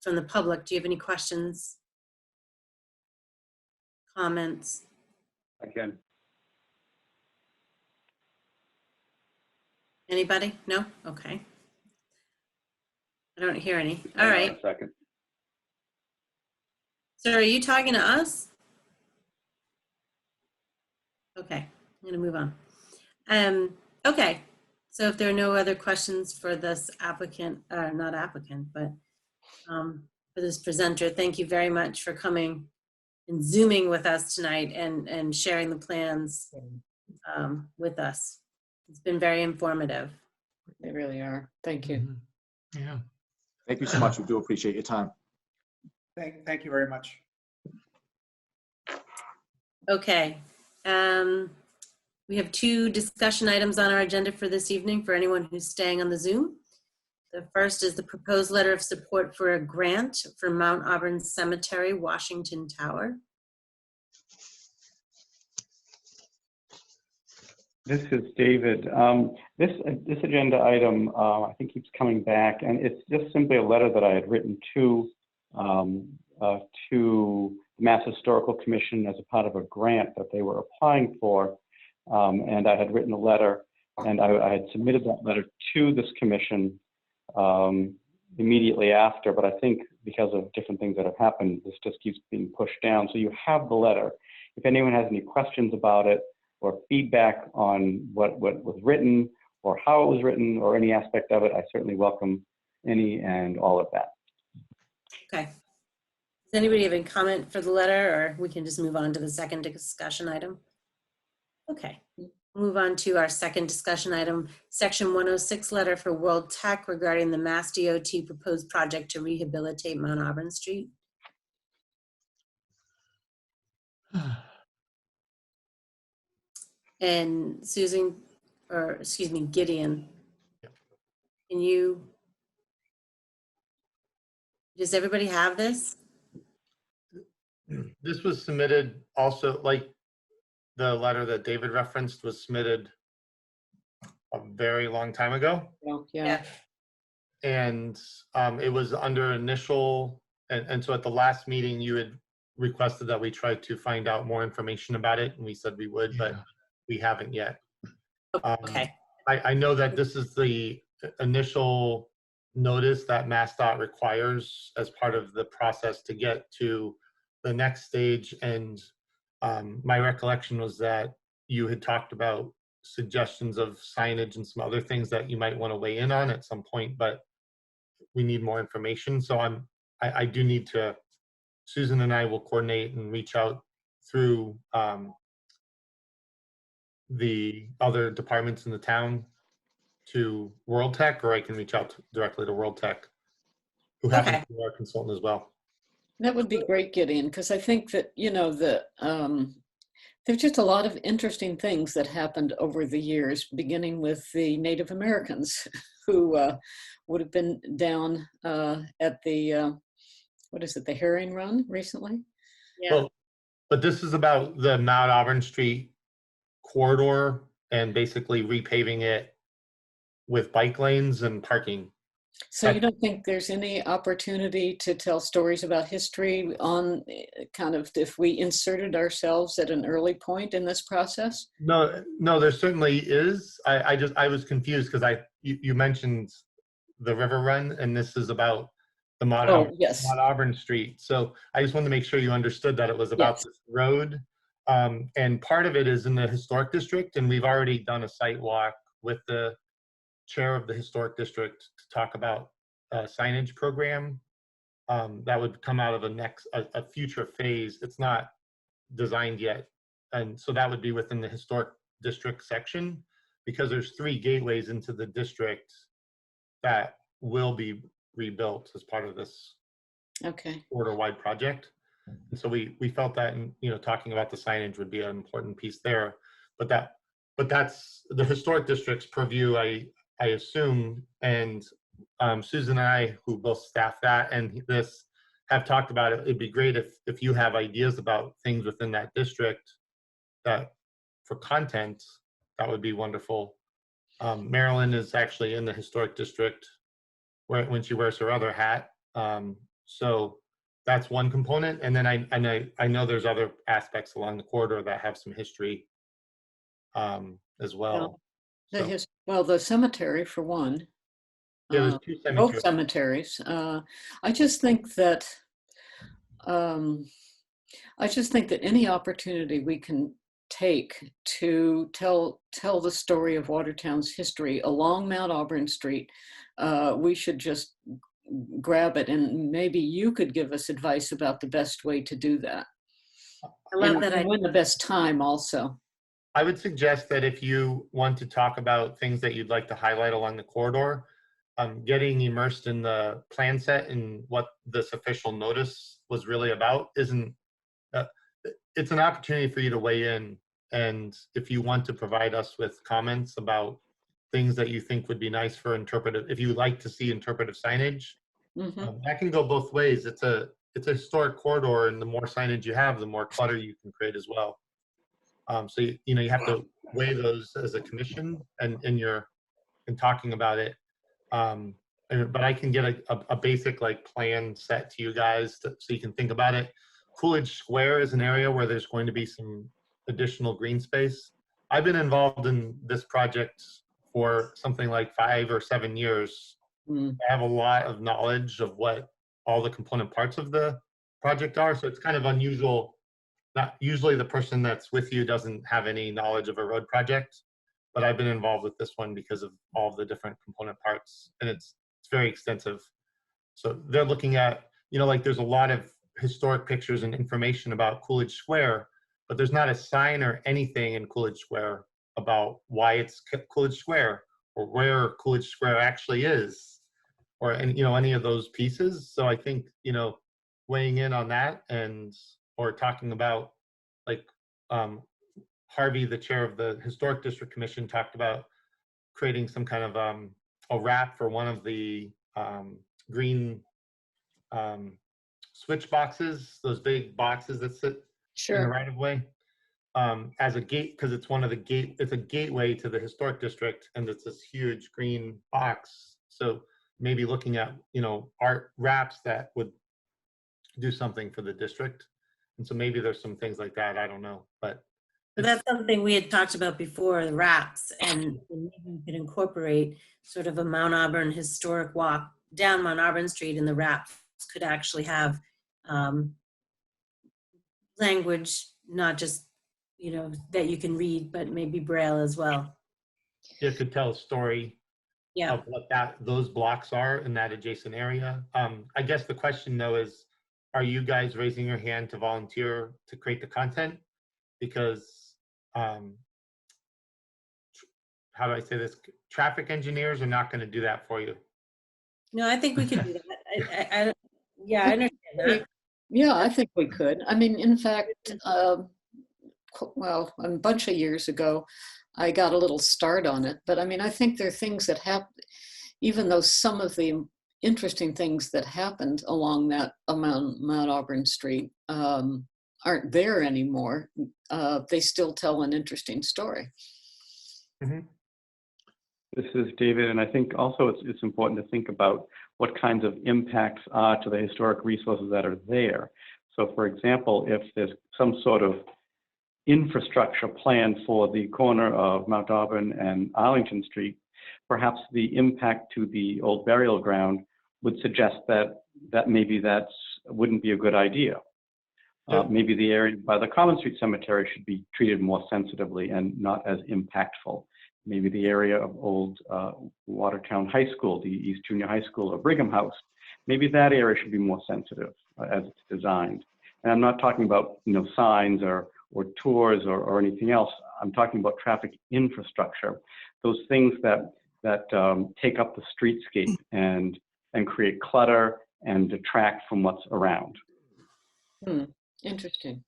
from the public. Do you have any questions, comments? Again, Anybody? No? Okay. I don't hear any. All hang on right. a second. So are you talking to us? Okay, I'm gonna move on. Okay, so if there are no other questions for this applicant, not applicant, but for this presenter, thank you very much for coming and Zooming with us tonight and sharing the plans with us. It's been very informative. They really are. Thank you. Mhm. Yeah. Thank you so much. We do appreciate your time. Thank you very much. Okay. We have 2 discussion items on our agenda for this evening for anyone who's staying on the Zoom. The first is the proposed letter of support for a grant for Mount Auburn Cemetery, Washington Tower. This is David. This agenda item, I think keeps coming back, and it's just simply a letter that I had written to the Mass Historical Commission as a part of a grant that they were applying for. And I had written a letter, and I had submitted that letter to this commission immediately after, but I think because of different things that have happened, this just keeps being pushed down. So you have the letter. If anyone has any questions about it or feedback on what was written or how it was written or any aspect of it, I certainly welcome any and all of that. Okay. Does anybody have any comment for the letter, or we can just move on to the second discussion item? Okay, move on to our second discussion item, Section 106 letter for World Tech regarding the Mass DOT proposed project to rehabilitate Mount Auburn Street. And Susan, or excuse me, Gideon, can you, does everybody have this? This was submitted also, like the letter that David referenced was submitted a very long time ago. Well, yeah. And it was under initial, and so at the last meeting, you had requested that we try to find out more information about it, and we said we would, but Yeah. we haven't yet. Okay, I know that this is the initial notice that MassDOT requires as part of the process to get to the next stage. And my recollection was that you had talked about suggestions of signage and some other things that you might want to weigh in on at some point, but we need more information. So I do need to, Susan and I will coordinate and reach out through the other departments in the town to World Tech, or I can reach out directly to World Tech, who happens to be our consultant as well. That would be great, Gideon, because I think that, you know, there's just a lot of interesting things that happened over the years, beginning with the Native Americans who would have been down at the, what is it, the Herring Run recently? yeah. Well, but this is about the Mount Auburn Street corridor and basically repaving it with bike lanes and parking. So you don't think there's any opportunity to tell stories about history on kind of if we inserted ourselves at an early point in this process? No, there certainly is. I was confused because you mentioned the River Run, and this is about the Mount Auburn Street. So I just wanted to make sure you understood that it was about this road. And part of it is in the historic district, and we've already done a site walk with the chair of the historic district to talk about a signage program that would come out of a future phase. It's not designed yet, and so that would be within the historic district section, because there's 3 gateways into the district that will be rebuilt as part of this corridor-wide project. And so we felt that, talking about the signage would be an important piece there, but that's the historic district's purview, I assume. And Susan and I, who both staff that and this, have talked about it. It'd be great if you have ideas about things within that district that for content, that would be wonderful. Marilyn is actually in the historic district when she wears her other hat. So that's one component. And then I know there's other aspects along the corridor that have some history as well. Well, the cemetery for one. Yeah, there's two Both cemeteries. cemeteries. I just think that any opportunity we can take to tell the story of Watertown's history along Mount Auburn Street, we should just grab it. And maybe you could give us advice about the best way to do that. I love that. And when the best time also. I would suggest that if you want to talk about things that you'd like to highlight along the corridor, getting immersed in the plan set and what this official notice was really about isn't, it's an opportunity for you to weigh in. And if you want to provide us with comments about things that you think would be nice for interpretive, if you would like to see interpretive signage, that can go both ways. It's a historic corridor, and the more signage you have, the more clutter you can create as well. So you have to weigh those as a commission and in talking about it. But I can get a basic plan set to you guys so you can think about it. Coolidge Square is an area where there's going to be some additional green space. I've been involved in this project for something like 5 or 7 years. I have a lot of knowledge of what all the component parts of the project are, so it's kind of unusual. Not usually the person that's with you doesn't have any knowledge of a road project, but I've been involved with this one because of all of the different component parts, and it's very extensive. So they're looking at, there's a lot of historic pictures and information about Coolidge Square, but there's not a sign or anything in Coolidge Square about why it's Coolidge Square or where Coolidge Square actually is, or any of those pieces. So I think weighing in on that or talking about Harvey, the chair of the Historic District Commission, talked about creating some kind of a wrap for one of the green switch boxes, those big boxes that sit in the right of way, as a gate, because it's it's a gateway to the historic district, and it's this huge green box. So maybe looking at art wraps that would do something for the district. And so maybe there's some things like that. I don't know, but that's something we had talked about before, the wraps, and maybe we could incorporate sort of a Mount Auburn historic walk down Mount Auburn Street, and the wraps could actually have language, not just that you can read, but maybe Braille as well. It could tell a story of what those blocks are in that adjacent area. I guess the question though is, are you guys raising your hand to volunteer to create the content? Because how do I say this? Traffic engineers are not going to do that for you. No, I think we could do that. I understand that. Yeah, I think we could. I mean, in fact, well, a bunch of years ago, I got a little start on it. But I mean, I think there are things that happen, even though some of the interesting things that happened along that Mount Auburn Street aren't there anymore. They still tell an interesting story. This is David, and I think also it's important to think about what kinds of impacts are to the historic resources that are there. So for example, if there's some sort of infrastructure plan for the corner of Mount Auburn and Arlington Street, perhaps the impact to the old burial ground would suggest that maybe that wouldn't be a good idea. Maybe the area by the Common Street Cemetery should be treated more sensitively and not as impactful. Maybe the area of old Watertown High School, the East Junior High School or Brigham House, maybe that area should be more sensitive as it's designed. And I'm not talking about signs or tours or anything else. I'm talking about traffic infrastructure, those things that take up the streetscape and create clutter and detract from what's around. Interesting.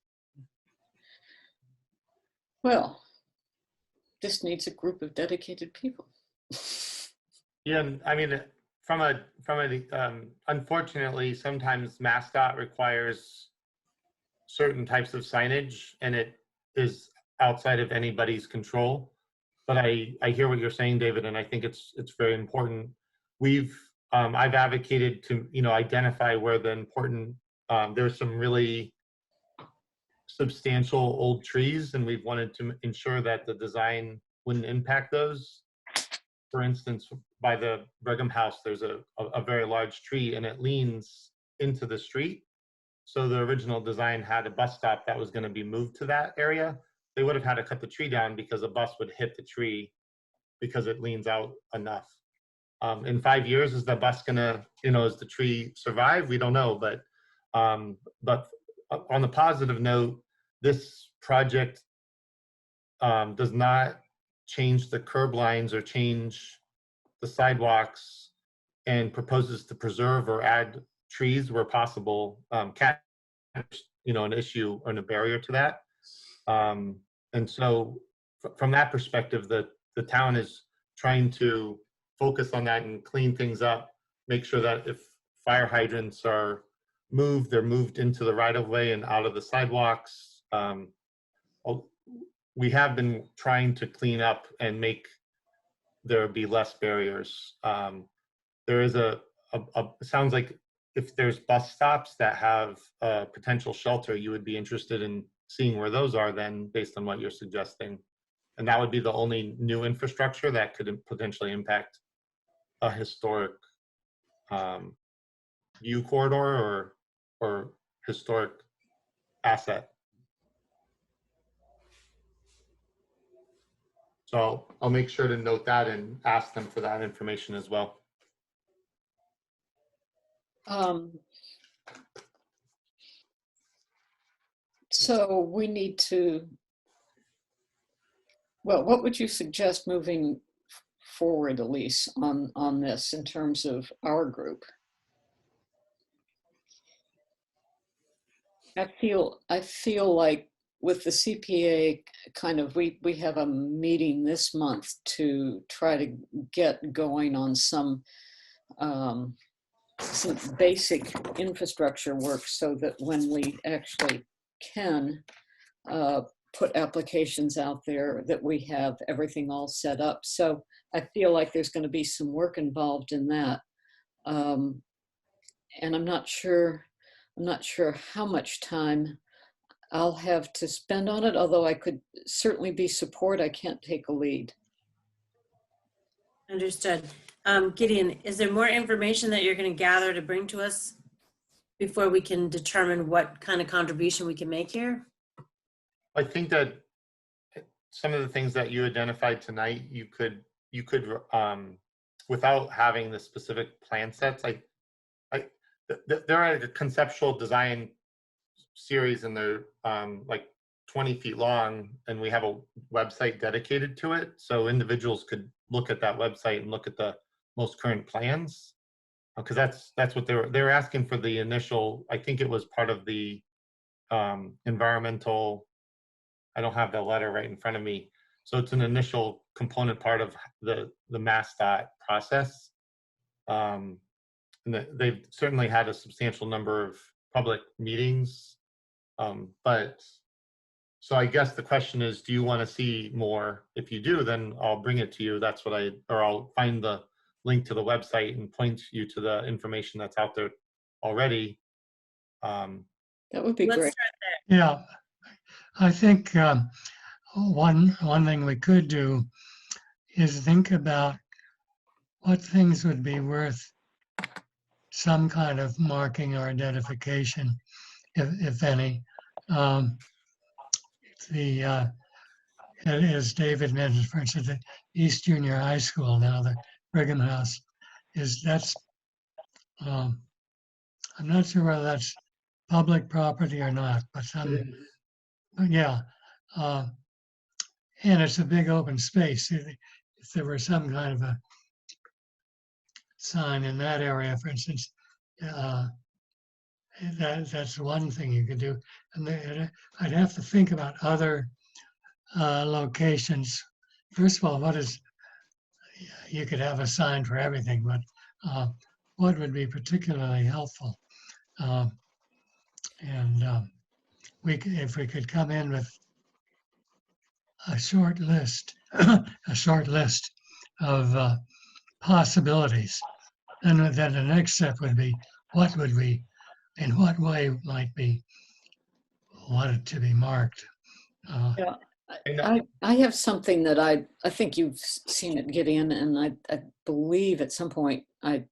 Well, this needs a group of dedicated people. Yeah, I mean, unfortunately, sometimes MassDOT requires certain types of signage, and it is outside of anybody's control. I hear what you're saying, David, and I think it's very important. I've advocated to, identify where the important, there's some really substantial old trees, and we've wanted to ensure that the design wouldn't impact those. For instance, by the Brigham House, there's a very large tree, and it leans into the street. So the original design had a bus stop that was going to be moved to that area. They would have had to cut the tree down because a bus would hit the tree because it leans out enough. In 5 years, is the bus gonna, is the tree survive? We don't know, but on the positive note, this project does not change the curb lines or change the sidewalks, and proposes to preserve or add trees where possible. Cat, an issue and a barrier to that. And so from that perspective, the town is trying to focus on that and clean things up, make sure that if fire hydrants are moved, they're moved into the right of way and out of the sidewalks. We have been trying to clean up and make there be less barriers. There is it sounds like if there's bus stops that have a potential shelter, you would be interested in seeing where those are then, based on what you're suggesting. And that would be the only new infrastructure that could potentially impact a historic view corridor or historic asset. So I'll make sure to note that and ask them for that information as well. So we need to, well, what would you suggest moving forward, Elise, on this in terms of our group? I feel like with the CPA kind of, we have a meeting this month to try to get going on some basic infrastructure work so that when we actually can put applications out there, that we have everything all set up. So I feel like there's going to be some work involved in that. And I'm not sure how much time I'll have to spend on it, although I could certainly be support. I can't take a lead. Understood. Gideon, is there more information that you're going to gather to bring to us before we can determine what kind of contribution we can make here? I think that some of the things that you identified tonight, you could without having the specific plan sets, they're at a conceptual design series, and they're like 20 feet long, and we have a website dedicated to it. So individuals could look at that website and look at the most current plans, because that's what they were asking for. The initial, I think it was part of the environmental, I don't have the letter right in front of me. So it's an initial component part of the MassDOT process. And they've certainly had a substantial number of public meetings. But so I guess the question is, do you want to see more? If you do, then I'll bring it to you. That's what I'll find the link to the website and point you to the information that's out there already. That would be great. Yeah, I think one thing we could do is think about what things would be worth some kind of marking or identification, if any. As David mentioned, for instance, the East Junior High School now, the Brigham House, I'm not sure whether that's public property or not, but yeah. And it's a big open space. If there were some kind of a sign in that area, for instance, that's one thing you could do. And I'd have to think about other locations. First of all, you could have a sign for everything, but what would be particularly helpful? If we could come in with a short list, a short list of possibilities. And then the next step would be, what would we, in what way might be wanted to be marked? Yeah, And, I have something that I think you've seen it, Gideon, and I believe at some point I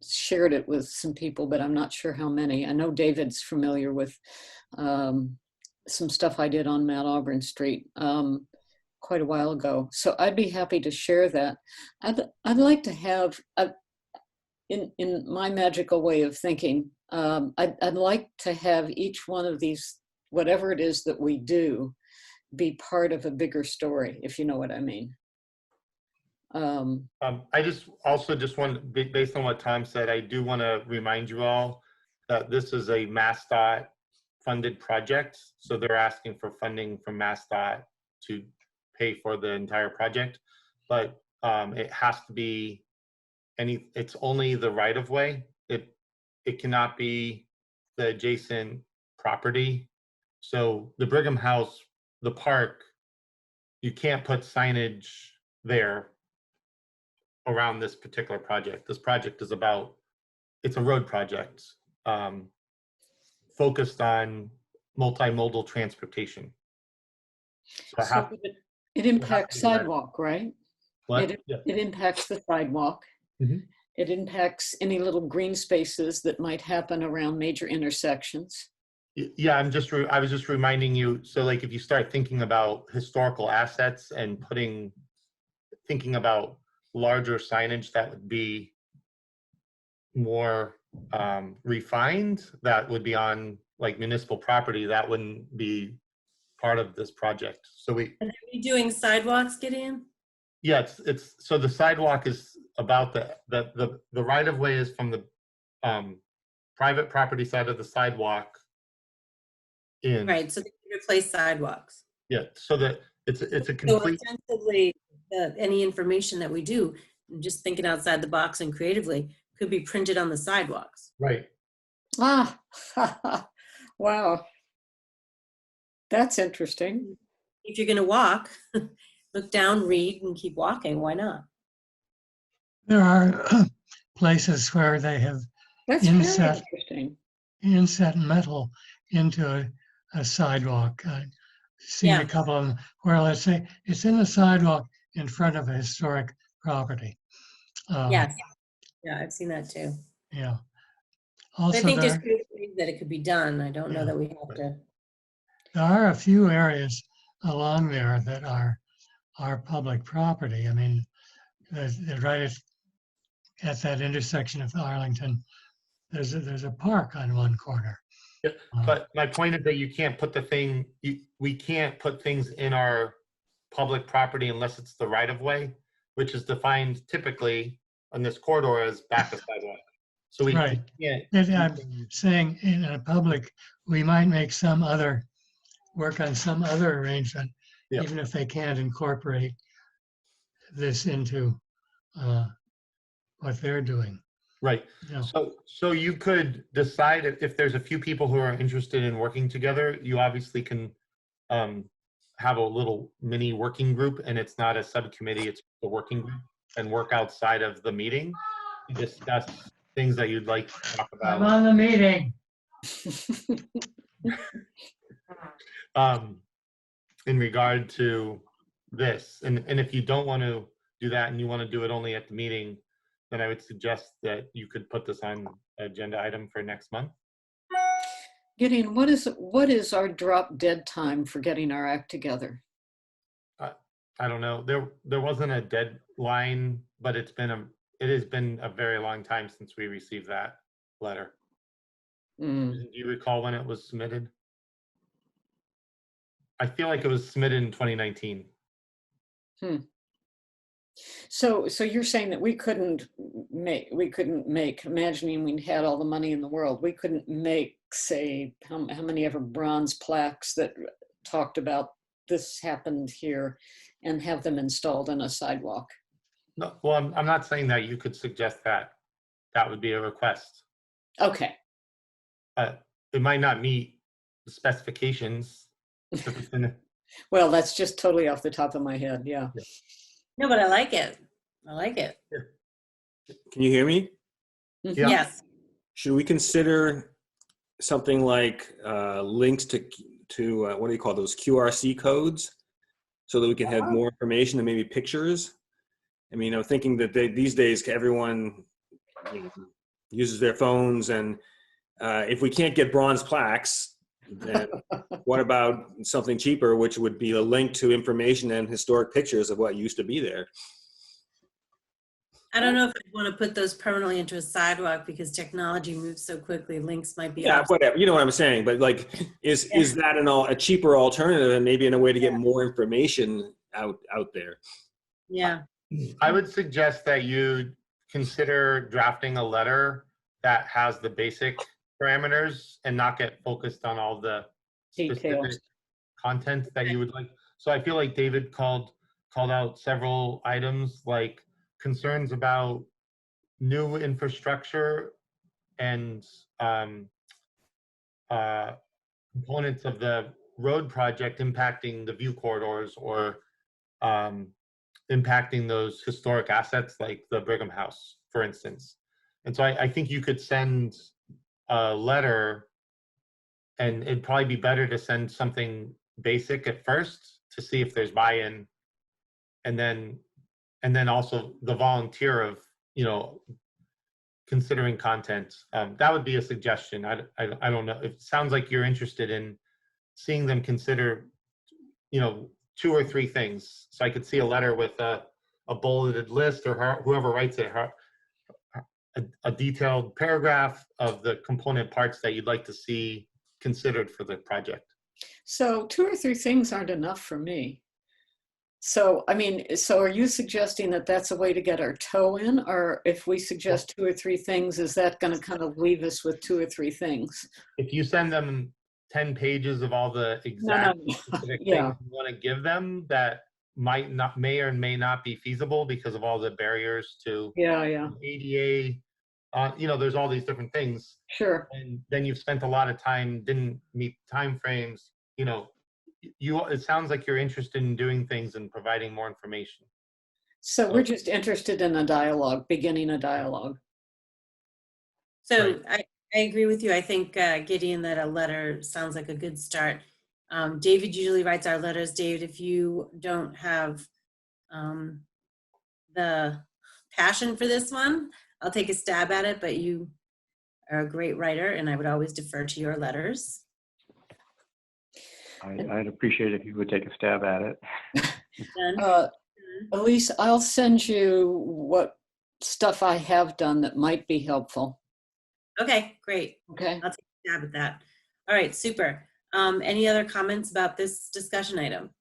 shared it with some people, but I'm not sure how many. I know David's familiar with some stuff I did on Mount Auburn Street quite a while ago. So I'd be happy to share that. I'd like to have, in my magical way of thinking, I'd like to have each one of these, whatever it is that we do, be part of a bigger story, if you know what I mean. I just want, based on what Tom said, I do want to remind you all that this is a MassDOT funded project. So they're asking for funding from MassDOT to pay for the entire project, but it has to be it's only the right of way. It cannot be the adjacent property. So the Brigham House, the park, you can't put signage there around this particular project. This project is it's a road project focused on multimodal transportation. So it impacts sidewalk, right? What? It Yeah. impacts the sidewalk. Mhm. It impacts any little green spaces that might happen around major intersections. Yeah, I was just reminding you, so like if you start thinking about historical assets and thinking about larger signage that would be more refined, that would be on like municipal property, that wouldn't be part of this project. So Are you doing sidewalks, Gideon? yeah, so the sidewalk is about the right of way is from the private property side of the sidewalk in. Right, so they can replace sidewalks. Yeah, so that it's a So complete. ostensibly, any information that we do, just thinking outside the box and creatively, could be printed on the sidewalks. Right. Ah, wow. That's interesting. If you're going to walk, look down, read, and keep walking. Why not? There are places where they have That's very inset metal into a sidewalk. I've seen Yeah. a couple of them where, let's say, it's in the sidewalk in front of a historic property. Yes. Yeah, I've seen that too. Yeah. But Also, I think there's creative ways that it could be done. I don't know Yeah. that we have to. there are a few areas along there that are public property. I mean, they're right at that intersection of Arlington. There's a park on one corner. Yeah, but my point is that you can't put we can't put things in our public property unless it's the right of way, which is defined typically on this corridor as back of sidewalk. So we Right. can't. I'm saying in a public, we might make work on some other arrangement, Yeah. even if they can't incorporate this into what they're doing. Right. Yeah. So you could decide if there's a few people who are interested in working together, you obviously can have a little mini working group, and it's not a subcommittee, it's a working group, and work outside of the meeting to discuss things that you'd like to talk about. I'm on the meeting. In regard to this, and if you don't want to do that and you want to do it only at the meeting, then I would suggest that you could put this on agenda item for next month. Gideon, what is our drop dead time for getting our act together? I don't know. There wasn't a deadline, but it has been a very long time since we received that letter. Do you recall when it was submitted? I feel like it was submitted in 2019. So you're saying that we couldn't make, imagining we had all the money in the world, we couldn't make, say, how many ever bronze plaques that talked about this happened here and have them installed on a sidewalk? No, well, I'm not saying that. You could suggest that. That would be a request. Okay. It might not meet the specifications. Well, that's just totally off the top of my head. Yeah. No, but I like it. I like it. Can you hear me? Yeah. Yes. Should we consider something like links to what do you call those, QRC codes, so that we can have more information and maybe pictures? I mean, I'm thinking that these days everyone uses their phones, and if we can't get bronze plaques, then what about something cheaper, which would be a link to information and historic pictures of what used to be there? I don't know if I want to put those permanently into a sidewalk because technology moves so quickly. Links might be. Yeah, obsolete. whatever. You know what I'm saying. But like, is that a cheaper alternative, and maybe in a way to get more information out there? Yeah. I would suggest that you consider drafting a letter that has the basic parameters and not get focused on all the specific Details. content that you would like. So I feel like David called out several items, like concerns about new infrastructure and components of the road project impacting the view corridors or impacting those historic assets like the Brigham House, for instance. And so I think you could send a letter, and it'd probably be better to send something basic at first to see if there's buy-in, and then also the volunteer of, considering content. That would be a suggestion. I don't know. It sounds like you're interested in seeing them consider, 2 or 3 things. So I could see a letter with a bulleted list, or whoever writes it, a detailed paragraph of the component parts that you'd like to see considered for the project. So 2 or 3 things aren't enough for me. So, I mean, so are you suggesting that that's a way to get our toe in? Or if we suggest 2 or 3 things, is that going to kind of leave us with 2 or 3 things? If you send them 10 pages of all the exact specific things you want to give them that may or may not be feasible because of all the barriers to ADA, there's all these different things. Sure. And then you've spent a lot of time, didn't meet timeframes, it sounds like you're interested in doing things and providing more information. So we're just interested in a dialogue, beginning a dialogue. So right. I agree with you. I think, Gideon, that a letter sounds like a good start. David usually writes our letters. David, if you don't have the passion for this one, I'll take a stab at it, but you are a great writer, and I would always defer to your letters. I'd appreciate it if you would take a stab at it. Elise, I'll send you what stuff I have done that might be helpful. Okay, great. Okay. I'll take a stab at that. All right, super. Any other comments about this discussion item?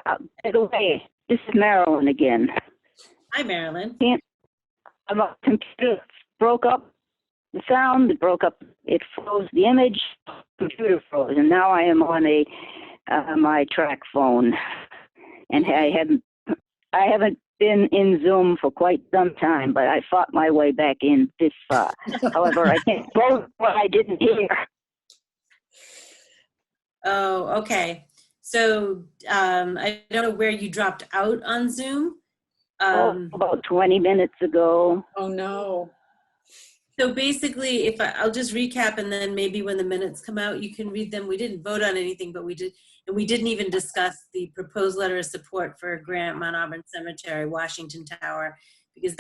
By the way, this is Marilyn again. Hi, Marilyn. My computer broke up. The sound broke up. It froze the image. Computer froze, and now I am on my track phone, and I haven't been in Zoom for quite some time, but I fought my way back in this far. However, I think both what I didn't hear. Oh, okay. So I don't know where you dropped out on Zoom. About 20 minutes ago. Oh no. So basically, if I'll just recap, and then maybe when the minutes come out, you can read them. We didn't vote on anything, but we did, and we didn't even discuss the proposed letter of support for Grant Mount Auburn Cemetery, Washington Tower, because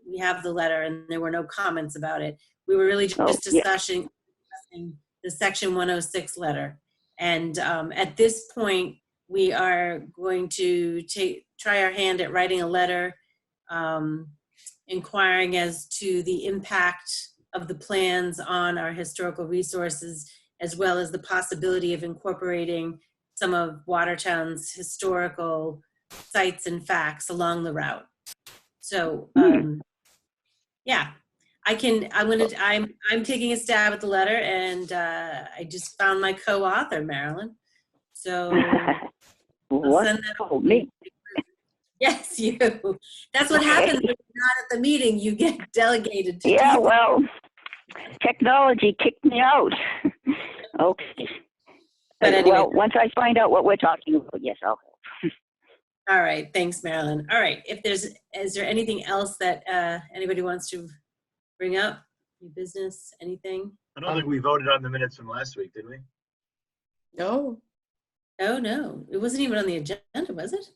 we have the letter and there were no comments about it. We were really just discussing the Section 106 letter. And at this point, we are going to try our hand at writing a letter inquiring as to the impact of the plans on our historical resources, as well as the possibility of incorporating some of Watertown's historical sites and facts along the route. So, yeah, I'm taking a stab at the letter, and I just found my co-author, Marilyn. So, I'll send that me. Yes, you. That's what happens when you're not at the meeting. You get delegated to. Yeah, well, technology kicked me out. Okay. But anyway. Well, once I find out what we're talking about, yes, I'll help. All right, thanks, Marilyn. All right, is there anything else that anybody wants to bring up? New business, anything? I don't think we voted on the minutes from last week, did we? No. Oh, no, it wasn't even on the agenda, was it?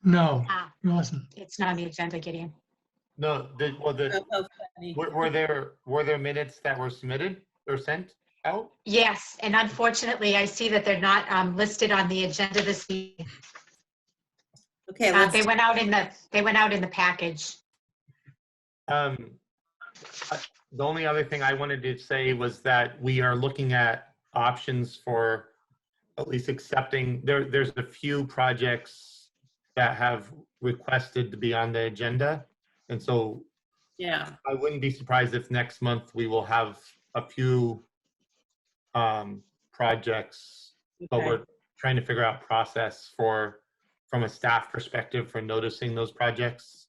No, Ah, it wasn't. it's not on the agenda, Gideon. No, Funny. were there minutes that were submitted or sent out? Yes, and unfortunately, I see that they're not listed on the agenda this week. Okay, They went out in the package. The only other thing I wanted to say was that we are looking at options for at least accepting, there's a few projects that have requested to be on the agenda. And so yeah, I wouldn't be surprised if next month we will have a few projects, but okay. we're trying to figure out process from a staff perspective for noticing those projects.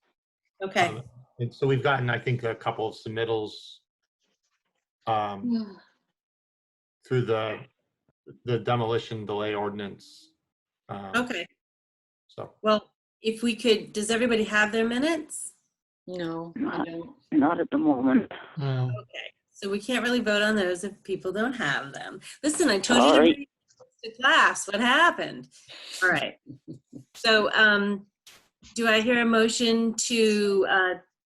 Okay, And so we've gotten, I think, a couple of submittals through the demolition delay ordinance. okay. So Well, if we could, does everybody have their minutes? No, I don't. Not at the moment. No. Okay, so we can't really vote on those if people don't have them. Listen, I told you to Sorry. bring to class. What happened? All right. So do I hear a motion to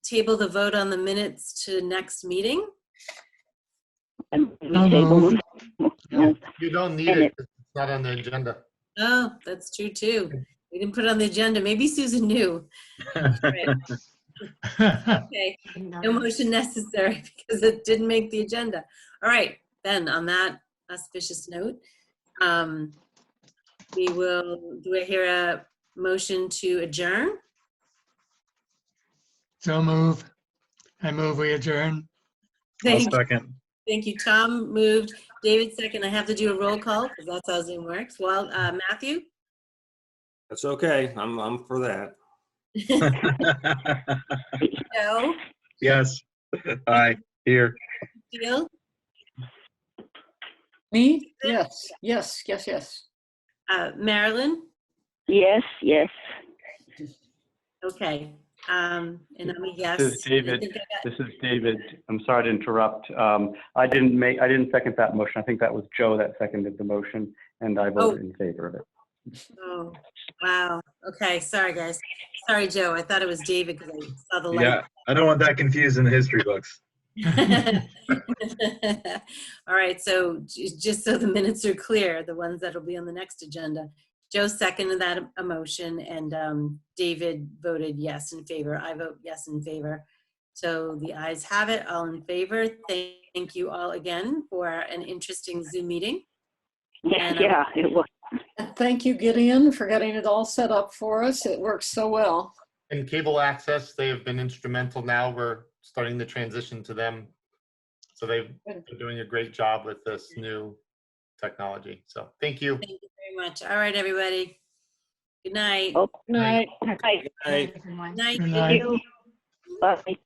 table the vote on the minutes to next meeting? And we No, table no. them. you don't need And it 'cause it's not on the agenda. Oh, that's true too. We didn't put it on the agenda. Maybe Susan knew. Right. Okay, no motion necessary because it didn't make the agenda. All right, then on that auspicious note, do I hear a motion to adjourn? So move. I move we adjourn. I'll Thank second. you. Tom moved. David second. I have to do a roll call because that's how Zoom works. Well, Matthew? That's okay. I'm for that. Joe? Yes. Aye. Here. Jill? Me? Yes, yes, yes, yes. Marilyn? Yes, yes. Okay. And I'm a yes. This is David. I think I got- This is David. I'm sorry to interrupt. I didn't second that motion. I think that was Joe that seconded the motion, and I voted in favor of it. Oh, wow. Okay, sorry, guys. Sorry, Joe. I thought it was David because I saw the light. Yeah, I don't want that confused in the history books. All right, so just so the minutes are clear, the ones that'll be on the next agenda. Joe seconded that motion, and David voted yes in favor. I vote yes in favor. So the ayes have it, all in favor. Thank you all again for an interesting Zoom meeting. And, Yeah, it was. Thank you, Gideon, for getting it all set up for us. It works so well. And cable access, they have been instrumental now. We're starting to transition to them. So they're doing a great job with this new technology. So thank you. Thank you very much. All right, everybody. Good night. Oh, Night. hi. Hey. Everyone. Night. Good Thank night. you. Bye.